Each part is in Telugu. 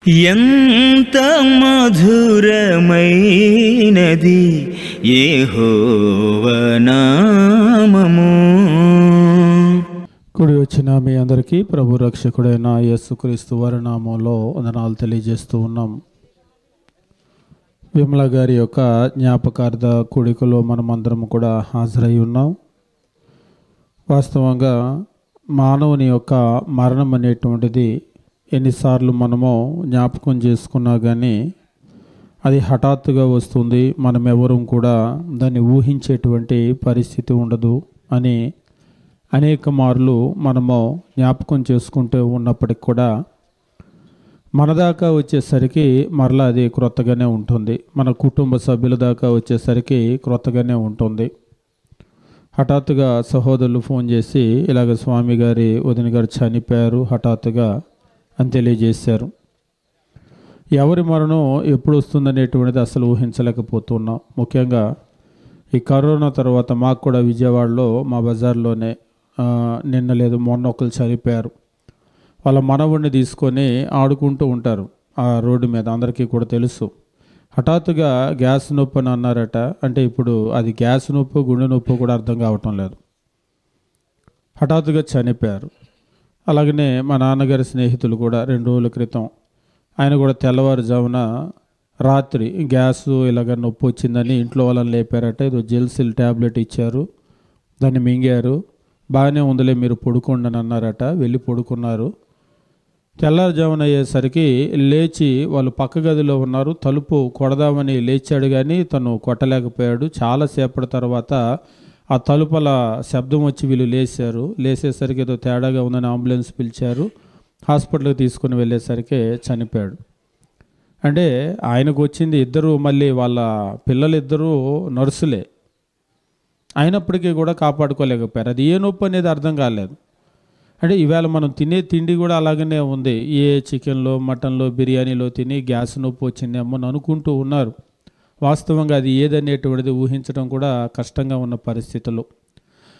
ఎంత మధురమైనది యెహోవా నామము. కూడి వచ్చిన మీ అందరికీ ప్రభు రక్షకుడైన యేసుక్రీస్తు వారి నామంలో వందనాలు తెలియజేస్తూ ఉన్నాం. విమల గారి యొక్క జ్ఞాపకార్థ కూడికలో మనమందరం కూడా హాజరై ఉన్నాం. వాస్తవంగా మానవుని యొక్క మరణం అనేటువంటిది ఎన్నిసార్లు మనము జ్ఞాపకం చేసుకున్నా కానీ అది హఠాత్తుగా వస్తుంది. మనం ఎవరూ కూడా దాన్ని ఊహించేటువంటి పరిస్థితి ఉండదు అని అనేక మార్లు మనము జ్ఞాపకం చేసుకుంటూ ఉన్నప్పటికి కూడా మన దాకా వచ్చేసరికి మరలా అది క్రొత్తగానే ఉంటుంది. మన కుటుంబ సభ్యుల దాకా వచ్చేసరికి క్రొత్తగానే ఉంటుంది. హఠాత్తుగా సహోదరులు ఫోన్ చేసి ఇలాగ స్వామి గారి వదిన గారు చనిపోయారు హఠాత్తుగా అని తెలియజేశారు. ఎవరి మరణం ఎప్పుడు వస్తుందనేటువంటిది అసలు ఊహించలేకపోతున్నాం. ముఖ్యంగా ఈ కరోనా తర్వాత మాకు కూడా విజయవాడలో మా బజార్లోనే నిన్న లేదు మొన్న ఒకరు చనిపోయారు. వాళ్ళ మనవుడిని తీసుకొని ఆడుకుంటూ ఉంటారు ఆ రోడ్డు మీద, అందరికీ కూడా తెలుసు. హఠాత్తుగా గ్యాస్ నొప్పి అని అన్నారట. అంటే ఇప్పుడు అది గ్యాస్ నొప్పి గుండె నొప్పి కూడా అర్థం కావటం లేదు. హఠాత్తుగా చనిపోయారు. అలాగనే మా నాన్నగారి స్నేహితులు కూడా 2 రోజుల క్రితం ఆయన కూడా తెల్లవారుజామున రాత్రి గ్యాస్ ఇలాగ నొప్పి వచ్చిందని ఇంట్లో వాళ్ళని లేపారట. ఏదో జెల్సిల్ ట్యాబ్లెట్ ఇచ్చారు, దాన్ని మింగారు. బాగానే ఉందిలే మీరు పడుకోండి అని అన్నారట. వెళ్ళి పడుకున్నారు. తెల్లారుజామున అయ్యేసరికి లేచి వాళ్ళు పక్క గదిలో ఉన్నారు. తలుపు కొడదామని లేచాడు కానీ తను కొట్టలేకపోయాడు. చాలాసేపటి తర్వాత ఆ తలుపల శబ్దం వచ్చి వీళ్ళు లేచారు. లేచేసరికి ఏదో తేడాగా ఉందని అంబులెన్స్ పిలిచారు. హాస్పిటల్కి తీసుకుని వెళ్ళేసరికి చనిపోయాడు. అంటే ఆయనకు వచ్చింది ఇద్దరు, మళ్ళీ వాళ్ళ పిల్లలిద్దరూ నర్సులే. అయినప్పటికీ కూడా కాపాడుకోలేకపోయారు. అది ఏ నొప్పి అనేది అర్థం కాలేదు. అంటే ఈవేళ మనం తినే తిండి కూడా అలాగనే ఉంది. ఏ చికెన్లో మటన్లో బిర్యానీలో తిని గ్యాస్ నొప్పి వచ్చిందేమో అని అనుకుంటూ ఉన్నారు. వాస్తవంగా అది ఏదనేటువంటిది ఊహించడం కూడా కష్టంగా ఉన్న పరిస్థితులు.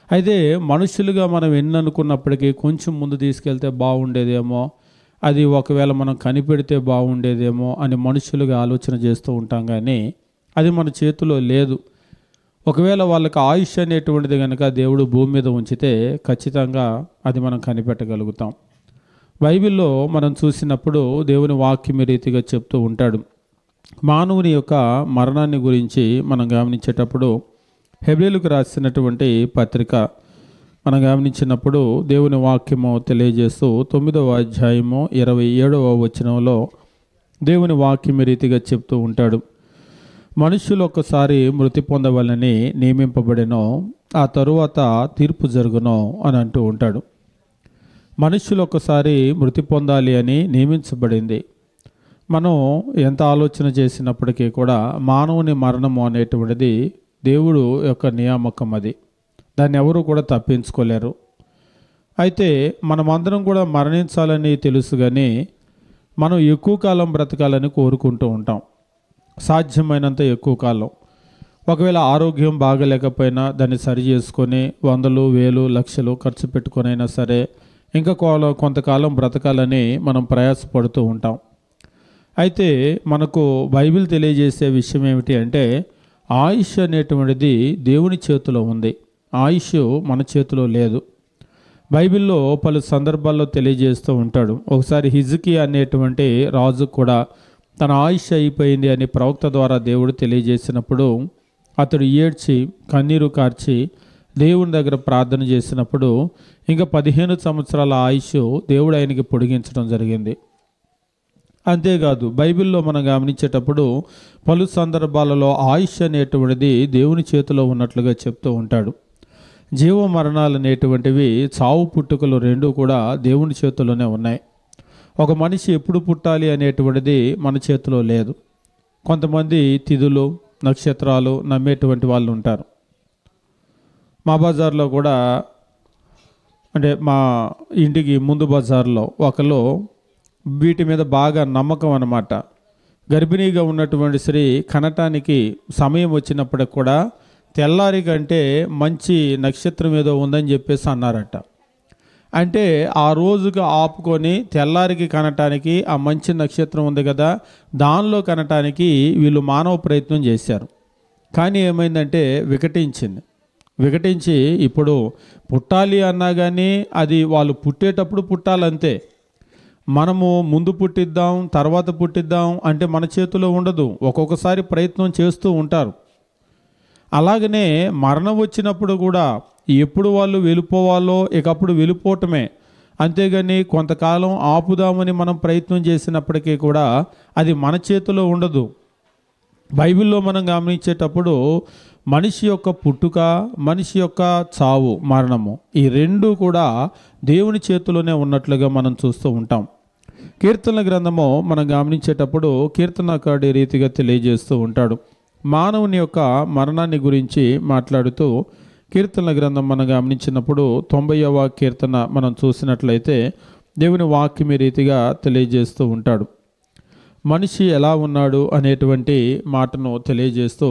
అయితే మనుషులుగా మనం ఎన్ని అనుకున్నప్పటికీ కొంచెం ముందు తీసుకెళ్తే బాగుండేదేమో, అది ఒకవేళ మనం కనిపెడితే బాగుండేదేమో అని మనుషులుగా ఆలోచన చేస్తూ ఉంటాం. కానీ అది మన చేతిలో లేదు. ఒకవేళ వాళ్ళకి ఆయుష్ అనేటువంటిది కనుక దేవుడు భూమి మీద ఉంచితే ఖచ్చితంగా అది మనం కనిపెట్టగలుగుతాం. బైబిల్లో మనం చూసినప్పుడు దేవుని వాక్యం ఈ రీతిగా చెప్తూ ఉంటాడు. మానవుని యొక్క మరణాన్ని గురించి మనం గమనించేటప్పుడు హెబ్రీయులకు రాసినటువంటి పత్రిక మనం గమనించినప్పుడు దేవుని వాక్యము తెలియజేస్తూ 9వ అధ్యాయము 27వ వచనంలో దేవుని వాక్యం ఈ రీతిగా చెప్తూ ఉంటాడు. మనుషులు ఒక్కసారి మృతి పొందవలని నియమింపబడినో ఆ తరువాత తీర్పు జరుగునో అని అంటూ ఉంటాడు. మనుషులు ఒక్కసారి మృతి పొందాలి అని నియమించబడింది. మనం ఎంత ఆలోచన చేసినప్పటికీ కూడా మానవుని మరణము అనేటువంటిది దేవుడు యొక్క నియామకం. అది దాన్ని ఎవరు కూడా తప్పించుకోలేరు. అయితే మనమందరం కూడా మరణించాలని తెలుసు, కానీ మనం ఎక్కువ కాలం బ్రతకాలని కోరుకుంటూ ఉంటాం. సాధ్యమైనంత ఎక్కువ కాలం. ఒకవేళ ఆరోగ్యం బాగలేకపోయినా దాన్ని సరి చేసుకొని 100,000, 1,000, లక్షలు ఖర్చు పెట్టుకొనైనా సరే ఇంకా కొంతకాలం బ్రతకాలని మనం ప్రయాసపడుతూ ఉంటాం. అయితే మనకు బైబిల్ తెలియజేసే విషయం ఏమిటి అంటే ఆయుష్ అనేటువంటిది దేవుని చేతిలో ఉంది. ఆయుష్ మన చేతిలో లేదు. బైబిల్లో పలు సందర్భాల్లో తెలియజేస్తూ ఉంటాడు. ఒకసారి హిజ్కియా అనేటువంటి రాజు కూడా తన ఆయుష్ అయిపోయింది అని ప్రవక్త ద్వారా దేవుడు తెలియజేసినప్పుడు అతడు ఏడ్చి కన్నీరు కార్చి దేవుని దగ్గర ప్రార్థన చేసినప్పుడు ఇంకా 15 సంవత్సరాల ఆయుష్ దేవుడు ఆయనకి పొడిగించడం జరిగింది. అంతేకాదు బైబిల్లో మనం గమనించేటప్పుడు పలు సందర్భాలలో ఆయుష్ అనేటువంటిది దేవుని చేతిలో ఉన్నట్లుగా చెప్తూ ఉంటాడు. జీవ మరణాలు అనేటువంటివి, చావు పుట్టుకలు 2 కూడా దేవుని చేతిలోనే ఉన్నాయి. ఒక మనిషి ఎప్పుడు పుట్టాలి అనేటువంటిది మన చేతిలో లేదు. కొంతమంది తిథులు నక్షత్రాలు నమ్మేటువంటి వాళ్ళు ఉంటారు. మా బజార్లో కూడా, అంటే మా ఇంటికి ముందు బజార్లో ఒకరు వీటి మీద బాగా నమ్మకం అన్నమాట. గర్భిణీగా ఉన్నటువంటి స్త్రీ కనటానికి సమయం వచ్చినప్పటికి కూడా తెల్లారి కంటే మంచి నక్షత్రం ఏదో ఉందని చెప్పేసి అన్నారట. అంటే ఆ రోజుకి ఆపుకొని తెల్లారికి కనటానికి ఆ మంచి నక్షత్రం ఉంది కదా, దానిలో కనటానికి వీళ్ళు మానవ ప్రయత్నం చేశారు. కానీ ఏమైందంటే వికటించి ఇప్పుడు పుట్టాలి అన్నా కానీ అది వాళ్ళు పుట్టేటప్పుడు పుట్టాలంతే. మనము ముందు పుట్టిద్దాం తర్వాత పుట్టిద్దాం అంటే మన చేతిలో ఉండదు. ఒక్కొక్కసారి ప్రయత్నం చేస్తూ ఉంటారు. అలాగనే మరణం వచ్చినప్పుడు కూడా ఎప్పుడు వాళ్ళు వెళ్ళిపోవాలో ఇకప్పుడు వెళ్ళిపోవటమే, అంతేగాని కొంతకాలం ఆపుదామని మనం ప్రయత్నం చేసినప్పటికీ కూడా అది మన చేతిలో ఉండదు. బైబిల్లో మనం గమనించేటప్పుడు మనిషి యొక్క పుట్టుక, మనిషి యొక్క చావు, మరణము, ఈ రెండు కూడా దేవుని చేతిలోనే ఉన్నట్లుగా మనం చూస్తూ ఉంటాం. కీర్తనల గ్రంథము మనం గమనించేటప్పుడు కీర్తనకారుడు ఈ రీతిగా తెలియజేస్తూ ఉంటాడు. మానవుని యొక్క మరణాన్ని గురించి మాట్లాడుతూ కీర్తనల గ్రంథం మనం గమనించినప్పుడు 90వ కీర్తన మనం చూసినట్లయితే దేవుని వాక్యం ఈ రీతిగా తెలియజేస్తూ ఉంటాడు. మనిషి ఎలా ఉన్నాడు అనేటువంటి మాటను తెలియజేస్తూ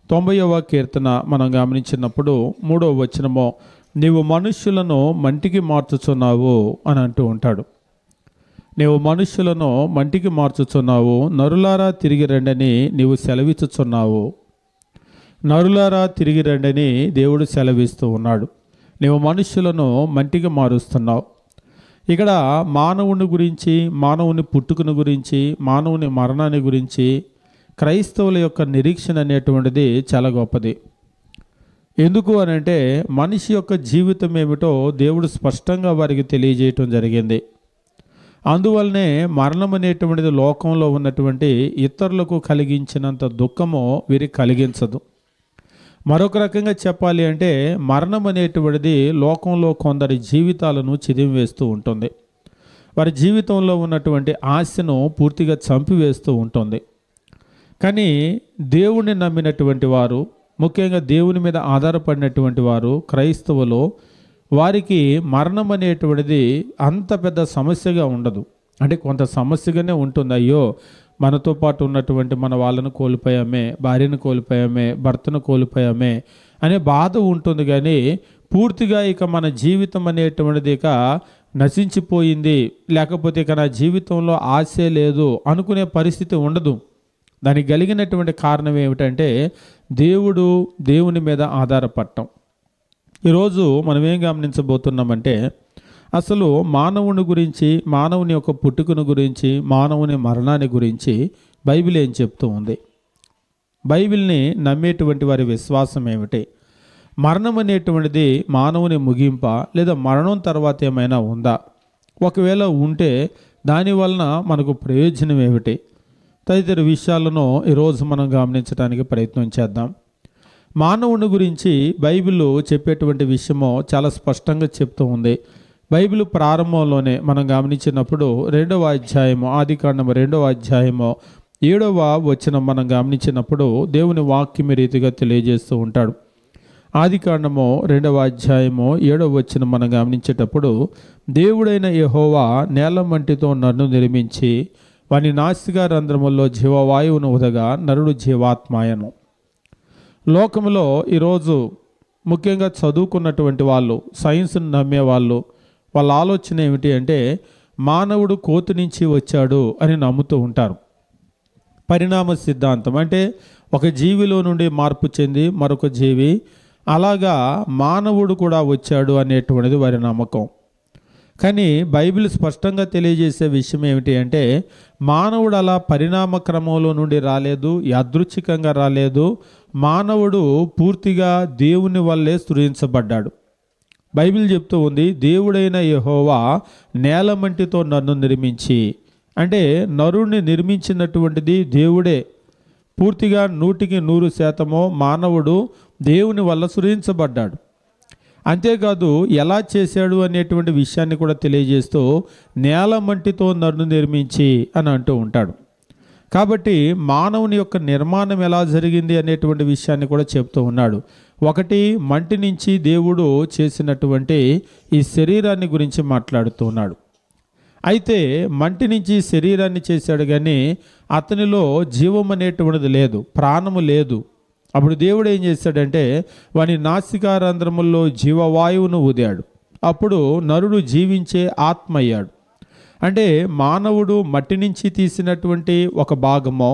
90వ కీర్తన మనం గమనించినప్పుడు 3వ వచనము, నీవు మనుష్యులను మంటికి మార్చుచున్నావు అని అంటూ ఉంటాడు. నీవు మనుష్యులను మంటికి మార్చుచున్నావు, నరులారా తిరిగి రండని నీవు సెలవిచ్చుచున్నావు. నరులారా తిరిగి రండని దేవుడు సెలవిస్తూ ఉన్నాడు. నీవు మనుష్యులను మంటికి మారుస్తున్నావు. ఇక్కడ మానవుని గురించి, మానవుని పుట్టుకను గురించి, మానవుని మరణాన్ని గురించి క్రైస్తవుల యొక్క నిరీక్షణ అనేటువంటిది చాలా గొప్పది. ఎందుకు అని అంటే మనిషి యొక్క జీవితం ఏమిటో దేవుడు స్పష్టంగా వారికి తెలియజేయటం జరిగింది. అందువల్లనే మరణం అనేటువంటిది లోకంలో ఉన్నటువంటి ఇతరులకు కలిగించినంత దుఃఖము వీరికి కలిగించదు. మరొక రకంగా చెప్పాలి అంటే మరణం అనేటువంటిది లోకంలో కొందరి జీవితాలను చిదిమివేస్తూ ఉంటుంది. వారి జీవితంలో ఉన్నటువంటి ఆశను పూర్తిగా చంపివేస్తూ ఉంటుంది. కానీ దేవుణ్ణి నమ్మినటువంటి వారు, ముఖ్యంగా దేవుని మీద ఆధారపడినటువంటి వారు, క్రైస్తవులు, వారికి మరణం అనేటువంటిది అంత పెద్ద సమస్యగా ఉండదు. అంటే కొంత సమస్యగానే ఉంటుంది. అయ్యో మనతో పాటు ఉన్నటువంటి మన వాళ్ళను కోల్పోయామే, భార్యను కోల్పోయామే, భర్తను కోల్పోయామే అనే బాధ ఉంటుంది. కానీ పూర్తిగా ఇక మన జీవితం అనేటువంటిది ఇక నశించిపోయింది, లేకపోతే ఇక నా జీవితంలో ఆశే లేదు అనుకునే పరిస్థితి ఉండదు. దానికి కలిగినటువంటి కారణం ఏమిటంటే దేవుని మీద ఆధారపడటం. ఈరోజు మనం ఏం గమనించబోతున్నామంటే అసలు మానవుని గురించి, మానవుని యొక్క పుట్టుకను గురించి, మానవుని మరణాన్ని గురించి బైబిల్ ఏం చెప్తూ ఉంది? బైబిల్ని నమ్మేటువంటి వారి విశ్వాసం ఏమిటి? మరణం అనేటువంటిది మానవుని ముగింప, లేదా మరణం తర్వాత ఏమైనా ఉందా? ఒకవేళ ఉంటే దానివలన మనకు ప్రయోజనం ఏమిటి? తదితర విషయాలను ఈరోజు మనం గమనించడానికి ప్రయత్నం చేద్దాం. మానవుని గురించి బైబిల్ చెప్పేటువంటి విషయము చాలా స్పష్టంగా చెప్తూ ఉంది. బైబిల్ ప్రారంభంలోనే మనం గమనించినప్పుడు 2వ అధ్యాయము, ఆదికాండము 2వ అధ్యాయము 7వ వచనం మనం గమనించినప్పుడు దేవుని వాక్యం ఈ రీతిగా తెలియజేస్తూ ఉంటాడు. ఆదికాండము 2వ అధ్యాయము 7వ వచనం మనం గమనించేటప్పుడు, దేవుడైన యెహోవా నేల మంటితో నన్ను నిర్మించి వాని నాసికా రంధ్రముల్లో జీవవాయువును ఉదగా నరుడు జీవాత్మాయను. లోకంలో ఈరోజు ముఖ్యంగా చదువుకున్నటువంటి వాళ్ళు, సైన్స్ని నమ్మేవాళ్ళు, వాళ్ళ ఆలోచన ఏమిటి అంటే మానవుడు కోతి నుంచి వచ్చాడు అని నమ్ముతూ ఉంటారు. పరిణామ సిద్ధాంతం అంటే ఒక జీవిలో నుండి మార్పు చెంది మరొక జీవి, అలాగా మానవుడు కూడా వచ్చాడు అనేటువంటిది వారి నమ్మకం. కానీ బైబిల్ స్పష్టంగా తెలియజేసే విషయం ఏమిటి అంటే మానవుడు అలా పరిణామ క్రమంలో నుండి రాలేదు, యాదృచ్ఛికంగా రాలేదు. మానవుడు పూర్తిగా దేవుని వల్లే సృజించబడ్డాడు. బైబిల్ చెప్తూ ఉంది, దేవుడైన యెహోవా నేల మంటితో నన్ను నిర్మించి, అంటే నరుణ్ణి నిర్మించినటువంటిది దేవుడే. పూర్తిగా 100% మానవుడు దేవుని వల్ల సృజించబడ్డాడు. అంతేకాదు ఎలా చేశాడు అనేటువంటి విషయాన్ని కూడా తెలియజేస్తూ నేల మంటితో నన్ను నిర్మించి అని అంటూ ఉంటాడు. కాబట్టి మానవుని యొక్క నిర్మాణం ఎలా జరిగింది అనేటువంటి విషయాన్ని కూడా చెప్తూ ఉన్నాడు. ఒకటి, మంటి నుంచి దేవుడు చేసినటువంటి ఈ శరీరాన్ని గురించి మాట్లాడుతూ ఉన్నాడు. అయితే మంటి నుంచి శరీరాన్ని చేశాడు, కానీ అతనిలో జీవం అనేటువంటిది లేదు, ప్రాణము లేదు. అప్పుడు దేవుడు ఏం చేశాడంటే వాని నాసికా రంధ్రముల్లో జీవవాయువును ఊదాడు. అప్పుడు నరుడు జీవించే ఆత్మ అయ్యాడు. అంటే మానవుడు మట్టి నుంచి తీసినటువంటి ఒక భాగమో,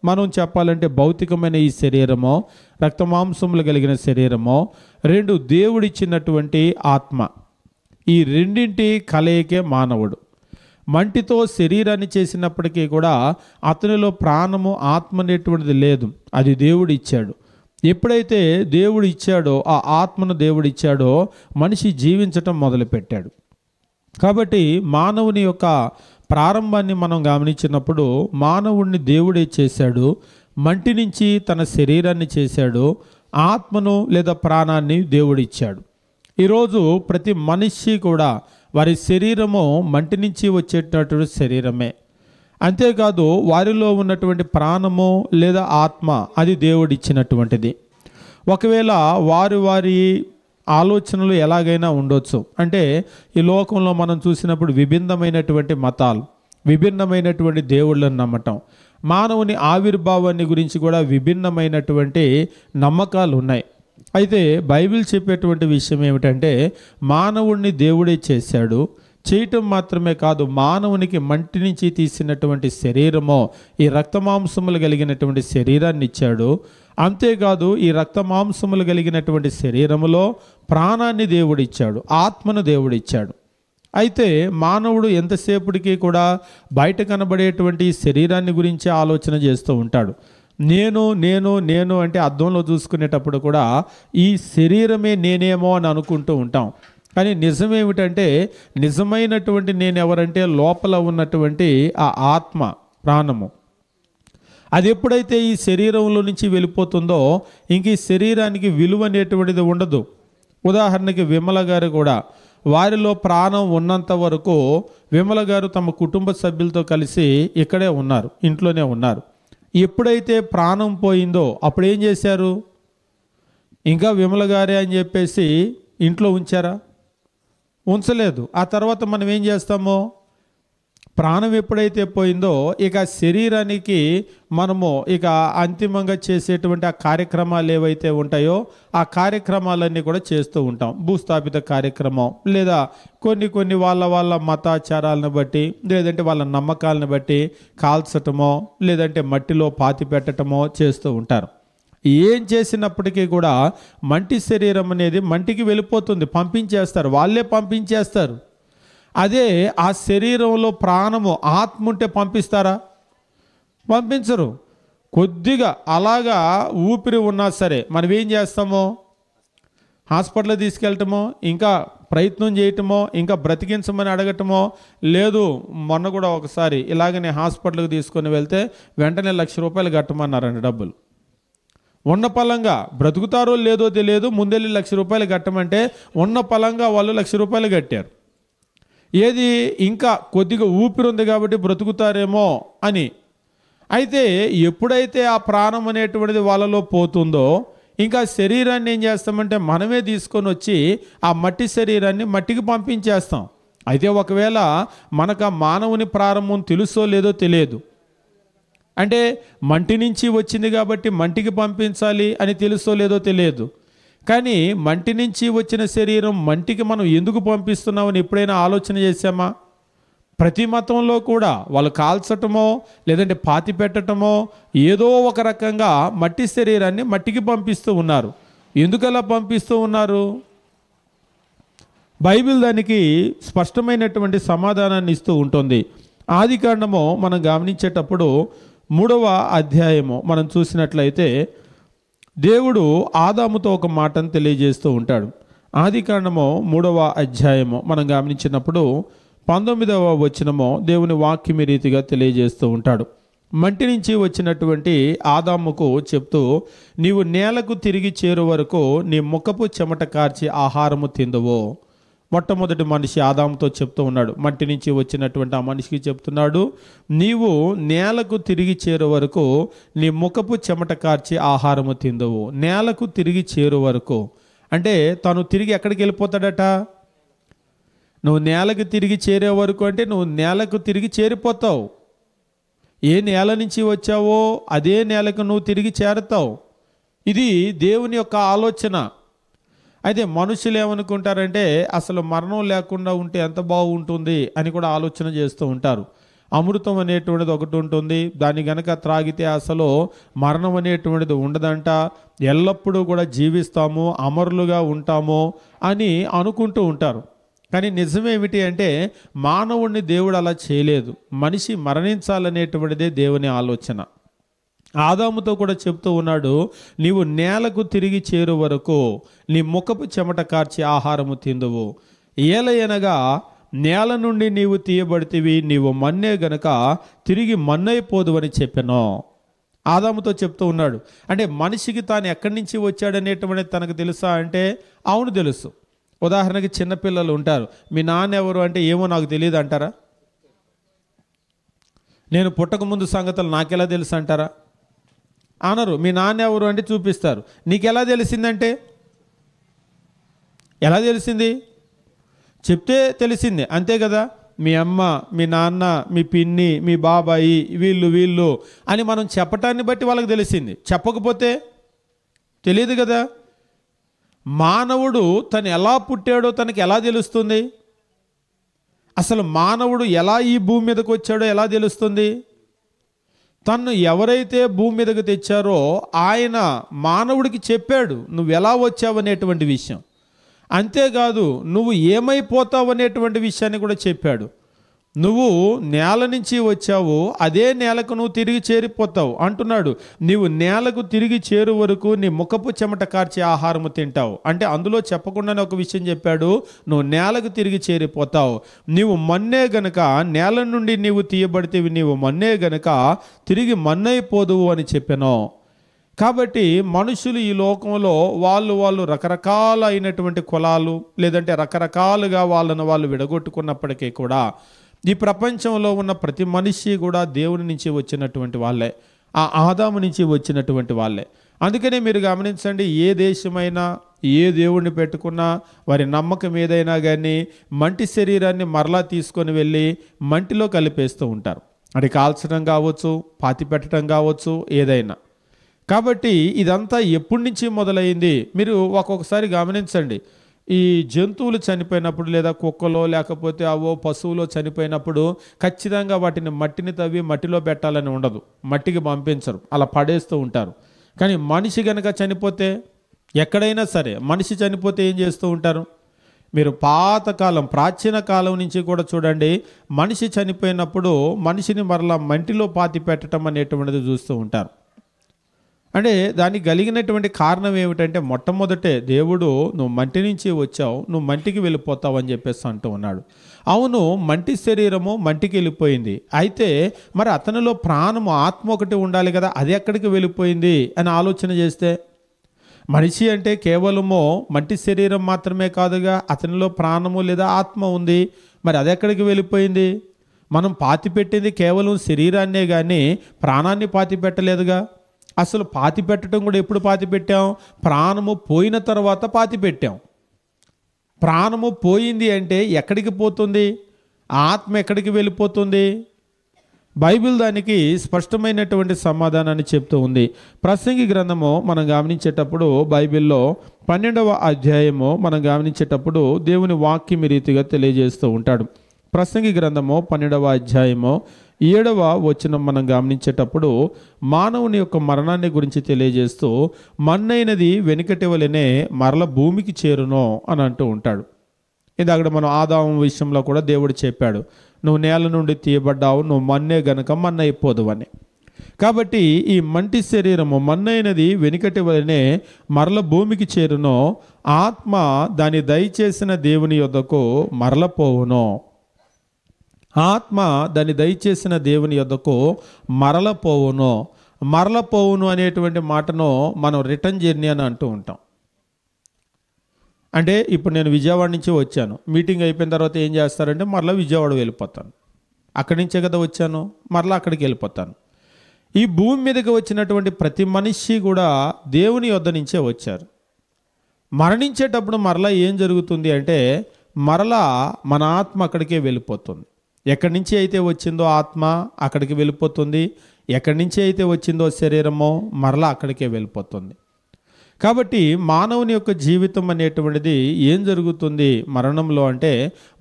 మనం చెప్పాలంటే భౌతికమైన ఈ శరీరమో, రక్తమాంసములు కలిగిన శరీరమో, రెండు దేవుడిచ్చినటువంటి ఆత్మ. ఈ రెండింటి కలయికే మానవుడు. మంటితో శరీరాన్ని చేసినప్పటికీ కూడా అతనిలో ప్రాణము, ఆత్మ అనేటువంటిది లేదు. అది దేవుడు ఇచ్చాడు. ఎప్పుడైతే దేవుడు ఇచ్చాడో, ఆ ఆత్మను దేవుడు ఇచ్చాడో, మనిషి జీవించటం మొదలుపెట్టాడు. కాబట్టి మానవుని యొక్క ప్రారంభాన్ని మనం గమనించినప్పుడు మానవుణ్ణి దేవుడే చేశాడు. మంటి నుంచి తన శరీరాన్ని చేశాడు. ఆత్మను లేదా ప్రాణాన్ని దేవుడిచ్చాడు. ఈరోజు ప్రతి మనిషి కూడా వారి శరీరము మంటి నుంచి వచ్చేటటువంటి శరీరమే. అంతేకాదు వారిలో ఉన్నటువంటి ప్రాణము లేదా ఆత్మ అది దేవుడిచ్చినటువంటిది. ఒకవేళ వారి ఆలోచనలు ఎలాగైనా ఉండొచ్చు. అంటే ఈ లోకంలో మనం చూసినప్పుడు విభిన్నమైనటువంటి మతాలు, విభిన్నమైనటువంటి దేవుళ్ళని నమ్మటం, మానవుని ఆవిర్భావాన్ని గురించి కూడా విభిన్నమైనటువంటి నమ్మకాలు ఉన్నాయి. అయితే బైబిల్ చెప్పేటువంటి విషయం ఏమిటంటే మానవుణ్ణి దేవుడే చేశాడు. చేయటం మాత్రమే కాదు, మానవునికి మంటి నుంచి తీసినటువంటి శరీరమో, ఈ రక్తమాంసములు కలిగినటువంటి శరీరాన్ని ఇచ్చాడు. అంతేకాదు ఈ రక్తమాంసములు కలిగినటువంటి శరీరములో ప్రాణాన్ని దేవుడిచ్చాడు, ఆత్మను దేవుడిచ్చాడు. అయితే మానవుడు ఎంతసేపటికి కూడా బయట కనబడేటువంటి శరీరాన్ని గురించి ఆలోచన చేస్తూ ఉంటాడు. నేను నేను నేను అంటే అద్దంలో చూసుకునేటప్పుడు కూడా ఈ శరీరమే నేనేమో అని అనుకుంటూ ఉంటాం. కానీ నిజమేమిటంటే నిజమైనటువంటి నేను ఎవరంటే లోపల ఉన్నటువంటి ఆ ఆత్మ, ప్రాణము. అది ఎప్పుడైతే ఈ శరీరంలో నుంచి వెళ్ళిపోతుందో ఇంక ఈ శరీరానికి విలువ అనేటువంటిది ఉండదు. ఉదాహరణకి విమల గారు కూడా, వారిలో ప్రాణం ఉన్నంత వరకు విమల గారు తమ కుటుంబ సభ్యులతో కలిసి ఇక్కడే ఉన్నారు, ఇంట్లోనే ఉన్నారు. ఎప్పుడైతే ప్రాణం పోయిందో అప్పుడు ఏం చేశారు? ఇంకా విమల గారే అని చెప్పేసి ఇంట్లో ఉంచారా? ఉంచలేదు. ఆ తర్వాత మనం ఏం చేస్తామో, ప్రాణం ఎప్పుడైతే పోయిందో ఇక శరీరానికి మనము ఇక అంతిమంగా చేసేటువంటి ఆ కార్యక్రమాలు ఏవైతే ఉంటాయో ఆ కార్యక్రమాలన్నీ కూడా చేస్తూ ఉంటాం. భూస్థాపిత కార్యక్రమం లేదా కొన్ని వాళ్ళ మతాచారాలను బట్టి, లేదంటే వాళ్ళ నమ్మకాలను బట్టి కాల్చటమో లేదంటే మట్టిలో పాతి పెట్టటమో చేస్తూ ఉంటారు. ఏం చేసినప్పటికీ కూడా మంటి శరీరం అనేది మంటికి వెళ్ళిపోతుంది, పంపించేస్తారు, వాళ్ళే పంపించేస్తారు. అదే ఆ శరీరంలో ప్రాణము, ఆత్మ ఉంటే పంపిస్తారా? పంపించరు. కొద్దిగా అలాగా ఊపిరి ఉన్నా సరే మనం ఏం చేస్తామో, హాస్పిటల్ తీసుకెళ్ళటమో, ఇంకా ప్రయత్నం చేయటమో, ఇంకా బ్రతికించమని అడగటమో లేదు. మొన్న కూడా ఒకసారి ఇలాగనే హాస్పిటల్కి తీసుకొని వెళ్తే వెంటనే ₹1,00,000 కట్టమన్నారండి డబ్బులు. ఉన్న పలంగా బ్రతుకుతారో లేదో తెలియదు, ముందెళ్ళి ₹1,00,000 కట్టమంటే ఉన్న పలంగా వాళ్ళు ₹1,00,000 కట్టారు. ఏది ఇంకా కొద్దిగా ఊపిరి ఉంది కాబట్టి బ్రతుకుతారేమో అని. అయితే ఎప్పుడైతే ఆ ప్రాణం అనేటువంటిది వాళ్ళలో పోతుందో ఇంకా శరీరాన్ని ఏం చేస్తామంటే మనమే తీసుకొని వచ్చి ఆ మట్టి శరీరాన్ని మట్టికి పంపించేస్తాం. అయితే ఒకవేళ మనకు ఆ మానవుని ప్రారంభం తెలుసో లేదో తెలియదు. అంటే మంటి నుంచి వచ్చింది కాబట్టి మంటికి పంపించాలి అని తెలుసో లేదో తెలియదు. కానీ మంటి నుంచి వచ్చిన శరీరం మంటికి మనం ఎందుకు పంపిస్తున్నామని ఎప్పుడైనా ఆలోచన చేశామా? ప్రతి మతంలో కూడా వాళ్ళు కాల్చటమో లేదంటే పాతి పెట్టటమో ఏదో ఒక రకంగా మట్టి శరీరాన్ని మట్టికి పంపిస్తూ ఉన్నారు. ఎందుకలా పంపిస్తూ ఉన్నారు? బైబిల్ దానికి స్పష్టమైనటువంటి సమాధానాన్ని ఇస్తూ ఉంటుంది. ఆదికాండము మనం గమనించేటప్పుడు 3వ అధ్యాయము మనం చూసినట్లయితే దేవుడు ఆదాముతో ఒక మాటను తెలియజేస్తూ ఉంటాడు. ఆదికాండము 3వ అధ్యాయము మనం గమనించినప్పుడు 19వ వచనము దేవుని వాక్యం ఈ రీతిగా తెలియజేస్తూ ఉంటాడు. మంటి నుంచి వచ్చినటువంటి ఆదాముకు చెప్తూ, నీవు నేలకు తిరిగి చేరు వరకు నీ ముఖపు చెమట కార్చి ఆహారము తిందువో. మొట్టమొదటి మనిషి ఆదాముతో చెప్తూ ఉన్నాడు. మట్టి నుంచి వచ్చినటువంటి ఆ మనిషికి చెప్తున్నాడు, నీవు నేలకు తిరిగి చేరు వరకు నీ ముఖపు చెమట కార్చి ఆహారము తిందువు. నేలకు తిరిగి చేరు వరకు అంటే తను తిరిగి ఎక్కడికి వెళ్ళిపోతాడట? నువ్వు నేలకు తిరిగి చేరే వరకు అంటే నువ్వు నేలకు తిరిగి చేరిపోతావు. ఏ నేల నుంచి వచ్చావో అదే నేలకు నువ్వు తిరిగి చేరతావు. ఇది దేవుని యొక్క ఆలోచన. అయితే మనుషులు ఏమనుకుంటారంటే అసలు మరణం లేకుండా ఉంటే ఎంత బాగుంటుంది అని కూడా ఆలోచన చేస్తూ ఉంటారు. అమృతం అనేటువంటిది ఒకటి ఉంటుంది, దాన్ని గనక త్రాగితే అసలు మరణం అనేటువంటిది ఉండదంట, ఎల్లప్పుడూ కూడా జీవిస్తాము, అమరులుగా ఉంటాము అని అనుకుంటూ ఉంటారు. కానీ నిజమేమిటి అంటే మానవుడిని దేవుడు అలా చేయలేదు. మనిషి మరణించాలనేటువంటిదే దేవుని ఆలోచన. ఆదాముతో కూడా చెప్తూ ఉన్నాడు, నీవు నేలకు తిరిగి చేరు వరకు నీ ముఖపు చెమట కార్చి ఆహారము తిందువు, ఏలయనగా నేల నుండి నీవు తీయబడితివి, నీవు మన్నే గనక తిరిగి మన్నైపోదు అని చెప్పాను. ఆదాముతో చెప్తూ ఉన్నాడు. అంటే మనిషికి తాను ఎక్కడి నుంచి వచ్చాడనేటువంటిది తనకు తెలుసా అంటే అవును తెలుసు. ఉదాహరణకి చిన్నపిల్లలు ఉంటారు, మీ నాన్న ఎవరు అంటే ఏమో నాకు తెలియదు అంటారా? నేను పుట్టక ముందు సంగతులు నాకెలా తెలుసు అంటారా? అనరు. మీ నాన్న ఎవరు అంటే చూపిస్తారు. నీకు ఎలా తెలిసిందంటే ఎలా తెలిసింది? చెప్తే తెలిసింది అంతే కదా. మీ అమ్మ, మీ నాన్న, మీ పిన్ని, మీ బాబాయి, వీళ్ళు అని మనం చెప్పటాన్ని బట్టి వాళ్ళకి తెలిసింది. చెప్పకపోతే తెలియదు కదా. మానవుడు తను ఎలా పుట్టాడో తనకి ఎలా తెలుస్తుంది? అసలు మానవుడు ఎలా ఈ భూమి మీదకి వచ్చాడో ఎలా తెలుస్తుంది? తను ఎవరైతే భూమి మీదకి తెచ్చారో ఆయన మానవుడికి చెప్పాడు నువ్వు ఎలా వచ్చావు అనేటువంటి విషయం. అంతేకాదు నువ్వు ఏమైపోతావు అనేటువంటి విషయాన్ని కూడా చెప్పాడు. నువ్వు నేల నుంచి వచ్చావు, అదే నేలకు నువ్వు తిరిగి చేరిపోతావు అంటున్నాడు. నీవు నేలకు తిరిగి చేరు వరకు నీ ముఖపు చెమట కార్చి ఆహారము తింటావు అంటే అందులో చెప్పకుండానే ఒక విషయం చెప్పాడు, నువ్వు నేలకు తిరిగి చేరిపోతావు, నీవు మన్నే గనక నేల నుండి నీవు తీయబడితేవి, నీవు మన్నే గనక తిరిగి మన్నైపోదువు అని చెప్పాను. కాబట్టి మనుషులు ఈ లోకంలో వాళ్ళు రకరకాలైనటువంటి కులాలు లేదంటే రకరకాలుగా వాళ్ళు విడగొట్టుకున్నప్పటికీ కూడా ఈ ప్రపంచంలో ఉన్న ప్రతి మనిషి కూడా దేవుని నుంచి వచ్చినటువంటి వాళ్ళే, ఆ ఆదాము నుంచి వచ్చినటువంటి వాళ్ళే. అందుకనే మీరు గమనించండి, ఏ దేశమైనా ఏ దేవుడిని పెట్టుకున్నా వారి నమ్మకం ఏదైనా కానీ మంటి శరీరాన్ని మరలా తీసుకొని వెళ్ళి మంటిలో కలిపేస్తూ ఉంటారు. అది కాల్చడం కావచ్చు, పాతి పెట్టడం కావచ్చు, ఏదైనా. కాబట్టి ఇదంతా ఎప్పటి నుంచి మొదలైంది మీరు ఒక్కొక్కసారి గమనించండి. ఈ జంతువులు చనిపోయినప్పుడు లేదా కుక్కలో లేకపోతే అవో పశువులో చనిపోయినప్పుడు ఖచ్చితంగా వాటిని మట్టిని తవ్వి మట్టిలో పెట్టాలని ఉండదు, మట్టికి పంపించరు, అలా పడేస్తూ ఉంటారు. కానీ మనిషి గనక చనిపోతే ఎక్కడైనా సరే మనిషి చనిపోతే ఏం చేస్తూ ఉంటారు? మీరు పాతకాలం ప్రాచీన కాలం నుంచి కూడా చూడండి, మనిషి చనిపోయినప్పుడు మనిషిని మరలా మంటిలో పాతి పెట్టడం అనేటువంటిది చూస్తూ ఉంటారు. అంటే దానికి కలిగినటువంటి కారణం ఏమిటంటే మొట్టమొదటే దేవుడు నువ్వు మంటి నుంచి వచ్చావు, నువ్వు మంటికి వెళ్ళిపోతావు అని చెప్పేసి అంటూ ఉన్నాడు. అవును, మంటి శరీరము మంటికి వెళ్ళిపోయింది, అయితే మరి అతనిలో ప్రాణము ఆత్మ ఒకటి ఉండాలి కదా, అది ఎక్కడికి వెళ్ళిపోయింది అని ఆలోచన చేస్తే మనిషి అంటే కేవలము మంటి శరీరం మాత్రమే కాదుగా, అతనిలో ప్రాణము లేదా ఆత్మ ఉంది, మరి అది ఎక్కడికి వెళ్ళిపోయింది? మనం పాతి పెట్టింది కేవలం శరీరాన్నే కానీ ప్రాణాన్ని పాతి పెట్టలేదుగా. అసలు పాతి పెట్టడం కూడా ఎప్పుడు పాతి పెట్టాం? ప్రాణము పోయిన తర్వాత పాతి పెట్టాం. ప్రాణము పోయింది అంటే ఎక్కడికి పోతుంది? ఆత్మ ఎక్కడికి వెళ్ళిపోతుంది? బైబిల్ దానికి స్పష్టమైనటువంటి సమాధానాన్ని చెప్తూ ఉంది. ప్రసంగి గ్రంథము మనం గమనించేటప్పుడు బైబిల్లో 12వ అధ్యాయము మనం గమనించేటప్పుడు దేవుని వాక్యం ఈ రీతిగా తెలియజేస్తూ ఉంటాడు. ప్రసంగి గ్రంథము 12వ అధ్యాయము 7వ వచనం మనం గమనించేటప్పుడు మానవుని యొక్క మరణాన్ని గురించి తెలియజేస్తూ మన్నైనది వెనుకటి వలెనే మరల భూమికి చేరును అని అంటూ ఉంటాడు. ఇది అక్కడ మనం ఆదాము విషయంలో కూడా దేవుడు చెప్పాడు, నువ్వు నేల నుండి తీయబడ్డావు, నువ్వు మన్నే గనక మన్నైపోదు అని. కాబట్టి ఈ మంటి శరీరము మన్నైనది వెనుకటి వలెనే మరల భూమికి చేరును, ఆత్మ దాని దయచేసిన దేవుని యొద్దకు మరలపోవును. ఆత్మ దాన్ని దయచేసిన దేవుని యొద్దకు మరలపోవును. మరలపోవును అనేటువంటి మాటను మనం రిటర్న్ జర్నీ అని అంటూ ఉంటాం. అంటే ఇప్పుడు నేను విజయవాడ నుంచి వచ్చాను, మీటింగ్ అయిపోయిన తర్వాత ఏం చేస్తారంటే మరలా విజయవాడ వెళ్ళిపోతాను, అక్కడి నుంచే కదా వచ్చాను, మరలా అక్కడికి వెళ్ళిపోతాను. ఈ భూమి మీదకి వచ్చినటువంటి ప్రతి మనిషి కూడా దేవుని యొద్ద నుంచే వచ్చారు. మరణించేటప్పుడు మరలా ఏం జరుగుతుంది అంటే మరలా మన ఆత్మ అక్కడికే వెళ్ళిపోతుంది. ఎక్కడి నుంచి అయితే వచ్చిందో ఆత్మ అక్కడికి వెళ్ళిపోతుంది, ఎక్కడి నుంచి అయితే వచ్చిందో శరీరమో మరలా అక్కడికే వెళ్ళిపోతుంది. కాబట్టి మానవుని యొక్క జీవితం అనేటువంటిది ఏం జరుగుతుంది మరణంలో అంటే,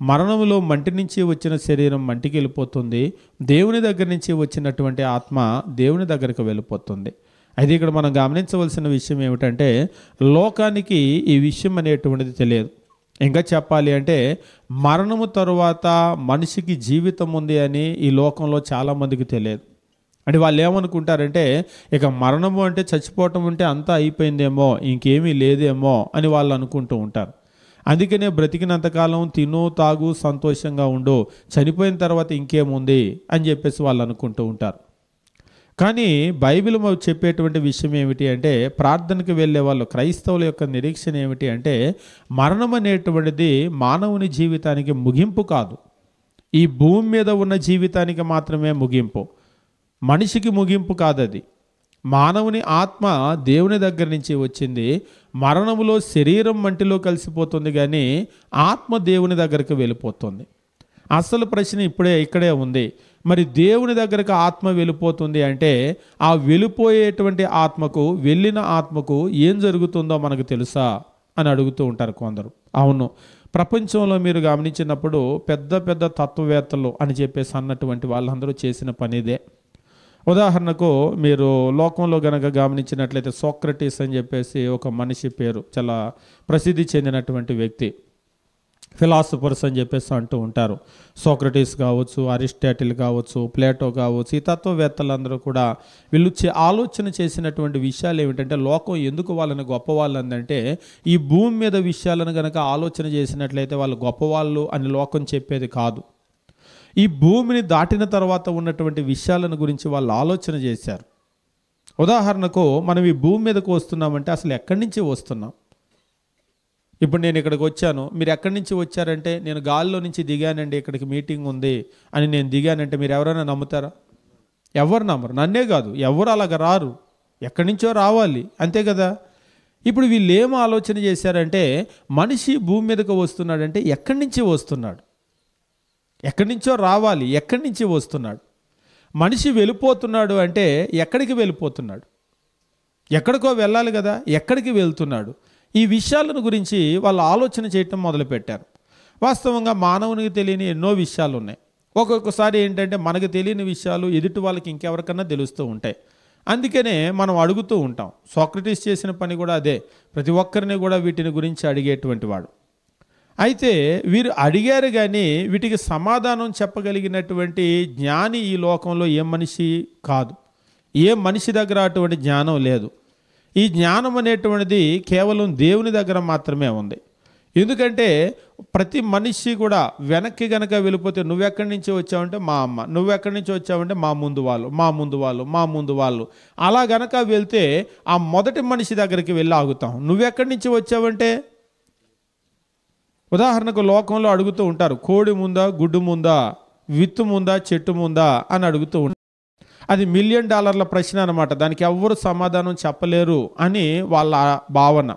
మరణంలో మంటి నుంచి వచ్చిన శరీరం మంటికి వెళ్ళిపోతుంది, దేవుని దగ్గర నుంచి వచ్చినటువంటి ఆత్మ దేవుని దగ్గరకు వెళ్ళిపోతుంది. అయితే ఇక్కడ మనం గమనించవలసిన విషయం ఏమిటంటే, లోకానికి ఈ విషయం అనేటువంటిది తెలియదు. ఇంకా చెప్పాలి అంటే, మరణము తరువాత మనిషికి జీవితం ఉంది అని ఈ లోకంలో చాలామందికి తెలియదు. అంటే వాళ్ళు ఏమనుకుంటారంటే, ఇక మరణము అంటే చచ్చిపోవటం అంటే అంతా అయిపోయిందేమో, ఇంకేమీ లేదేమో అని వాళ్ళు అనుకుంటూ ఉంటారు. అందుకనే బ్రతికినంతకాలం తిను తాగు సంతోషంగా ఉండు, చనిపోయిన తర్వాత ఇంకేముంది అని చెప్పేసి వాళ్ళు అనుకుంటూ ఉంటారు. కానీ బైబిల్ చెప్పేటువంటి విషయం ఏమిటి అంటే, ప్రార్థనకు వెళ్ళే వాళ్ళు క్రైస్తవుల యొక్క నిరీక్షణ ఏమిటి అంటే, మరణం అనేటువంటిది మానవుని జీవితానికి ముగింపు కాదు. ఈ భూమి మీద ఉన్న జీవితానికి మాత్రమే ముగింపు, మనిషికి ముగింపు కాదది. మానవుని ఆత్మ దేవుని దగ్గర నుంచి వచ్చింది. మరణములో శరీరం మంటిలో కలిసిపోతుంది, కానీ ఆత్మ దేవుని దగ్గరికి వెళ్ళిపోతుంది. అసలు ప్రశ్న ఇక్కడే ఉంది. మరి దేవుని దగ్గరకు ఆత్మ వెళ్ళిపోతుంది అంటే, ఆ వెళ్ళిపోయేటువంటి ఆత్మకు, వెళ్ళిన ఆత్మకు ఏం జరుగుతుందో మనకు తెలుసా అని అడుగుతూ ఉంటారు కొందరు. అవును, ప్రపంచంలో మీరు గమనించినప్పుడు పెద్ద పెద్ద తత్వవేత్తలు అని చెప్పేసి అన్నటువంటి వాళ్ళందరూ చేసిన పనిదే. ఉదాహరణకు మీరు లోకంలో గనక గమనించినట్లయితే, సోక్రటీస్ అని చెప్పేసి ఒక మనిషి పేరు, చాలా ప్రసిద్ధి చెందినటువంటి వ్యక్తి, ఫిలాసఫర్స్ అని చెప్పేసి అంటూ ఉంటారు. సోక్రటీస్ కావచ్చు, అరిస్టాటిల్ కావచ్చు, ప్లేటో కావచ్చు, ఈ తత్వవేత్తలందరూ కూడా వీళ్ళు ఆలోచన చేసినటువంటి విషయాలు ఏమిటంటే, లోకం ఎందుకు వాళ్ళని గొప్పవాళ్ళు అందంటే, ఈ భూమి మీద విషయాలను కనుక ఆలోచన చేసినట్లయితే వాళ్ళు గొప్పవాళ్ళు అని లోకం చెప్పేది కాదు. ఈ భూమిని దాటిన తర్వాత ఉన్నటువంటి విషయాలను గురించి వాళ్ళు ఆలోచన చేశారు. ఉదాహరణకు మనం ఈ భూమి మీదకు వస్తున్నామంటే అసలు ఎక్కడి నుంచి వస్తున్నాం? ఇప్పుడు నేను ఇక్కడికి వచ్చాను, మీరు ఎక్కడి నుంచి వచ్చారంటే, నేను గాల్లో నుంచి దిగానండి, ఇక్కడికి మీటింగ్ ఉంది అని నేను దిగానంటే మీరు ఎవరైనా నమ్ముతారా? ఎవరు నమ్మరు. నన్నే కాదు, ఎవరు అలాగ రారు, ఎక్కడి నుంచో రావాలి, అంతే కదా. ఇప్పుడు వీళ్ళు ఏం ఆలోచన చేశారంటే, మనిషి భూమి మీదకు వస్తున్నాడంటే ఎక్కడి నుంచి వస్తున్నాడు, ఎక్కడి నుంచో రావాలి, ఎక్కడి నుంచి వస్తున్నాడు. మనిషి వెళ్ళిపోతున్నాడు అంటే ఎక్కడికి వెళ్ళిపోతున్నాడు? ఎక్కడికో వెళ్ళాలి కదా, ఎక్కడికి వెళ్తున్నాడు? ఈ విషయాలను గురించి వాళ్ళు ఆలోచన చేయటం మొదలుపెట్టారు. వాస్తవంగా మానవునికి తెలియని ఎన్నో విషయాలు ఉన్నాయి. ఒక్కొక్కసారి ఏంటంటే, మనకు తెలియని విషయాలు ఎదుటి వాళ్ళకి ఇంకెవరికన్నా తెలుస్తూ ఉంటాయి. అందుకనే మనం అడుగుతూ ఉంటాం. సోక్రటీస్ చేసిన పని కూడా అదే, ప్రతి ఒక్కరిని కూడా వీటిని గురించి అడిగేటువంటి వాడు. అయితే వీరు అడిగారు, కానీ వీటికి సమాధానం చెప్పగలిగినటువంటి జ్ఞాని ఈ లోకంలో ఏ మనిషి కాదు. ఏ మనిషి దగ్గర అటువంటి జ్ఞానం లేదు. ఈ జ్ఞానం అనేటువంటిది కేవలం దేవుని దగ్గర మాత్రమే ఉంది. ఎందుకంటే ప్రతి మనిషి కూడా వెనక్కి గనక వెళ్ళిపోతే, నువ్వెక్కడి నుంచి వచ్చావంటే మా అమ్మ, నువ్వెక్కడి నుంచి వచ్చావంటే మా ముందు వాళ్ళు, మా ముందు వాళ్ళు, మా ముందు వాళ్ళు, అలా గనక వెళ్తే ఆ మొదటి మనిషి దగ్గరికి వెళ్ళి ఆగుతాం. నువ్వెక్కడి నుంచి వచ్చావంటే, ఉదాహరణకు లోకంలో అడుగుతూ ఉంటారు, కోడి ముందా, గుడ్డు ముందా, విత్తు ముందా, చెట్టు ముందా అని అడుగుతూ ఉంటారు. అది $1 మిలియన్ ప్రశ్న అనమాట. దానికి ఎవ్వరు సమాధానం చెప్పలేరు అని వాళ్ళ భావన.